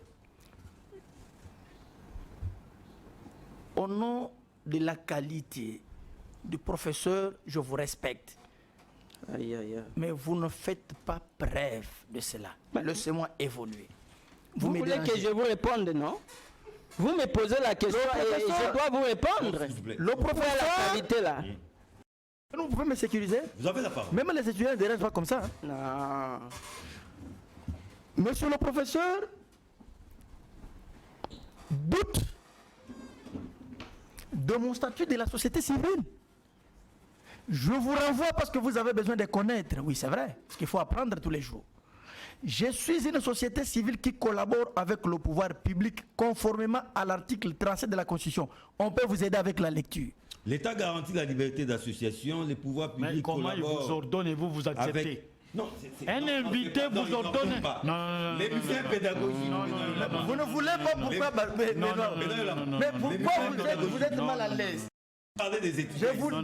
Au nom de la qualité du professeur, je vous respecte. Aïe, aïe, aïe. Mais vous ne faites pas preuve de cela. Laissez-moi évoluer. Vous me voulez que dérangez. je vous réponde, non? Vous me posez la question et je dois vous répondre. S'il vous plaît. Le Vous avez la professeur, qualité là. vous pouvez me sécuriser? Vous avez la parole. Même les étudiants ne dérangent pas comme ça. Hein. Non. Monsieur le professeur, doute de mon statut de la société civile. Je vous renvoie parce que vous avez besoin de connaître. Oui, c'est vrai, parce qu'il faut apprendre tous les jours. Je suis une société civile qui collabore avec le pouvoir public conformément à l'article 37 de la Constitution. On peut vous aider avec la lecture. L'État garantit la liberté d'association, les pouvoirs Mais publics comment il collaborent vous ordonne et vous acceptez? avec... Non, Un non, invité c'est pas- non, vous il ordonne. n'ordonne pas. Non, Les musées pédagogiques. Vous ne voulez pas pourquoi mais non. Mais pourquoi vous êtes mal à l'aise? Parlez des Je étudiants. vous donne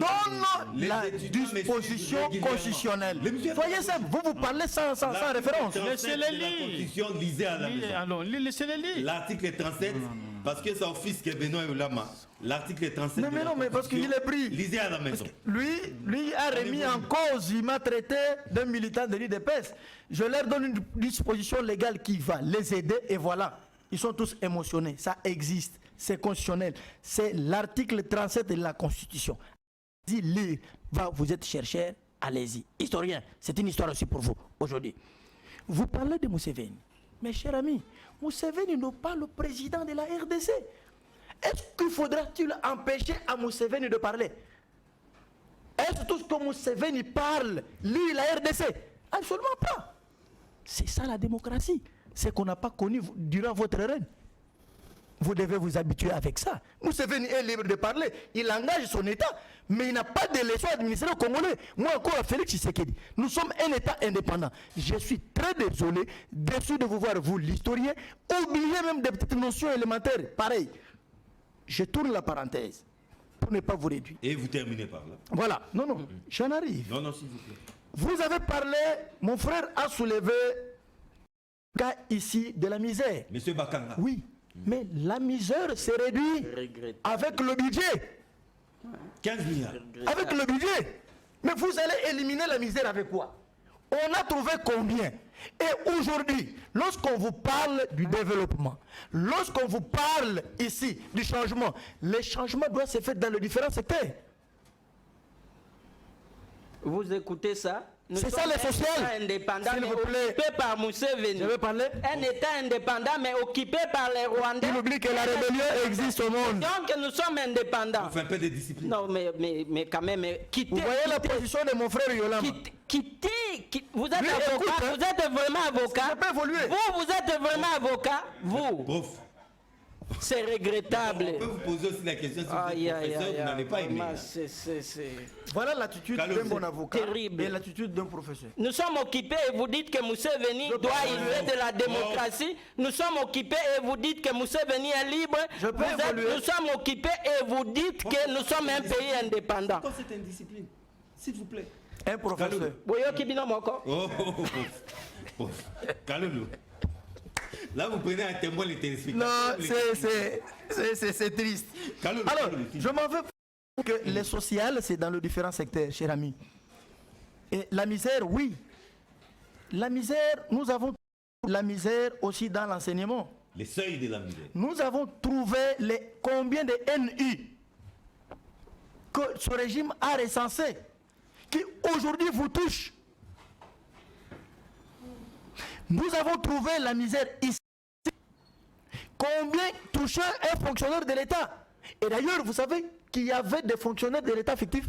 Les la étudiants disposition régulièrement. constitutionnelle. Les musées Soyez simple, vous parlez sans référence. Laissez-les La lire. Constitution, lisez à la maison. Alors, laissez-les lire. L'article 37, parce que son fils qui est Benoît Oulama, l'article 37 Non, de mais la non, mais parce qu'il Constitution, est pris. lisez à la maison. Lui a remis en cause, il m'a traité d'un militant de l'IDPS. Je leur donne une disposition légale qui va les aider et voilà. Ils sont tous émotionnés, ça existe, c'est constitutionnel. C'est l'article 37 de la Constitution. Allez-y, lire. Vous êtes chercheur, allez-y. Historien, c'est une histoire aussi pour vous aujourd'hui. Vous parlez de Museveni. Mes chers amis, Museveni n'est pas le président de la RDC. Est-ce qu'il faudra-t-il empêcher à Museveni de parler? Est-ce tout ce que Museveni parle, lit la RDC? Absolument pas. C'est ça la démocratie. C'est qu'on n'a pas connu durant votre règne. Vous devez vous habituer avec ça. Museveni est libre de parler. Il engage son État, mais il n'a pas de leçon administrative congolais. Moi encore, Félix Tshisekedi, nous sommes un État indépendant. Je suis très désolé, déçu de vous voir, vous, l'historien, oublier même des petites notions élémentaires. Pareil. Je tourne la parenthèse pour ne pas vous réduire. Et vous terminez par là. Voilà. Non, j'en arrive. Non, s'il vous plaît. Vous avez parlé, mon frère a soulevé le cas ici de la misère. Monsieur Bakanga. Oui, mais la misère s'est réduite avec le budget. 15 milliards. Avec le budget. Mais vous allez éliminer la misère avec quoi? On a trouvé combien? Et aujourd'hui, lorsqu'on vous parle du développement, lorsqu'on vous parle ici du changement, les changements doivent se faire dans les différents secteurs. Vous écoutez ça? C'est ça les sociales. Un État indépendant, S'il mais vous plaît. occupé par Museveni. Je vais parler. Un État indépendant, mais occupé par les Rwandais. Il oublie que la rébellion existe au monde. Donc nous sommes indépendants. On fait un peu de discipline. Non, mais quand même, quittez. Vous voyez la position de mon frère Yolama. Vous êtes Lui, avocat, écoute, hein. vous êtes vraiment avocat. Ça peut évoluer. Vous êtes vraiment avocat. Vous, Prof, c'est regrettable. on peut vous poser aussi la question si vous Aïe, êtes aïe, professeur, aïe, vous n'avez pas aimé. vraiment, là. c'est... Voilà l'attitude d'un bon avocat terrible. et l'attitude d'un professeur. Nous sommes occupés et vous dites que Museveni doit élever de la démocratie. Nous sommes occupés et vous dites que Museveni est libre. Je peux évoluer. Nous sommes occupés et vous dites que nous sommes un pays indépendant. Pourquoi cette indiscipline? S'il vous plaît. Un professeur. Boyoki Binomoko. Oh. Calme-nous. Là, vous prenez un témoin les téléspectateurs. Non, c'est triste. Calme-nous. Alors, je m'en veux que les sociales, c'est dans les différents secteurs, cher ami. Et la misère, oui. La misère, nous avons la misère aussi dans l'enseignement. Les seuils de la misère. Nous avons trouvé combien de NU que ce régime a recensé, qui aujourd'hui vous touchent. Nous avons trouvé la misère ici. Combien touchait un fonctionnaire de l'État? Et d'ailleurs, vous savez qu'il y avait des fonctionnaires de l'État fictifs.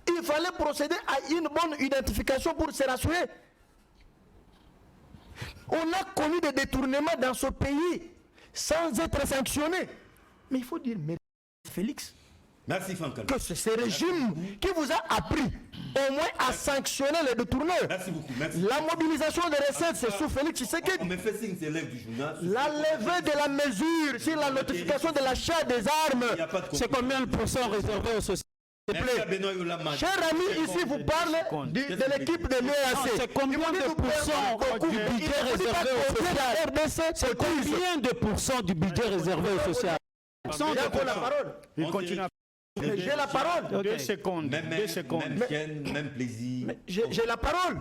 Il fallait procéder à une bonne identification pour se rassurer. On a connu des détournements dans ce pays sans être sanctionné. Mais il faut dire, mais Félix, Merci Franck. que c'est ce régime qui vous a appris au moins à sanctionner les détourneurs. Merci beaucoup. Merci. La mobilisation des recettes, c'est sous Félix Tshisekedi. On me fait signe, c'est l'élève du journal. La levée de la mesure sur la notification de l'achat des armes, C'est combien de pourcents réservés aux sociétés? Merci à Benoît Yolamad. cher ami, ici vous parle de l'équipe de l'UAC. C'est combien de pourcents du budget réservé au social? C'est combien de pourcents du budget réservé au social? J'ai la parole. Il continue à... J'ai la parole. 2 secondes. Même chaîne, même plaisir. J'ai la parole.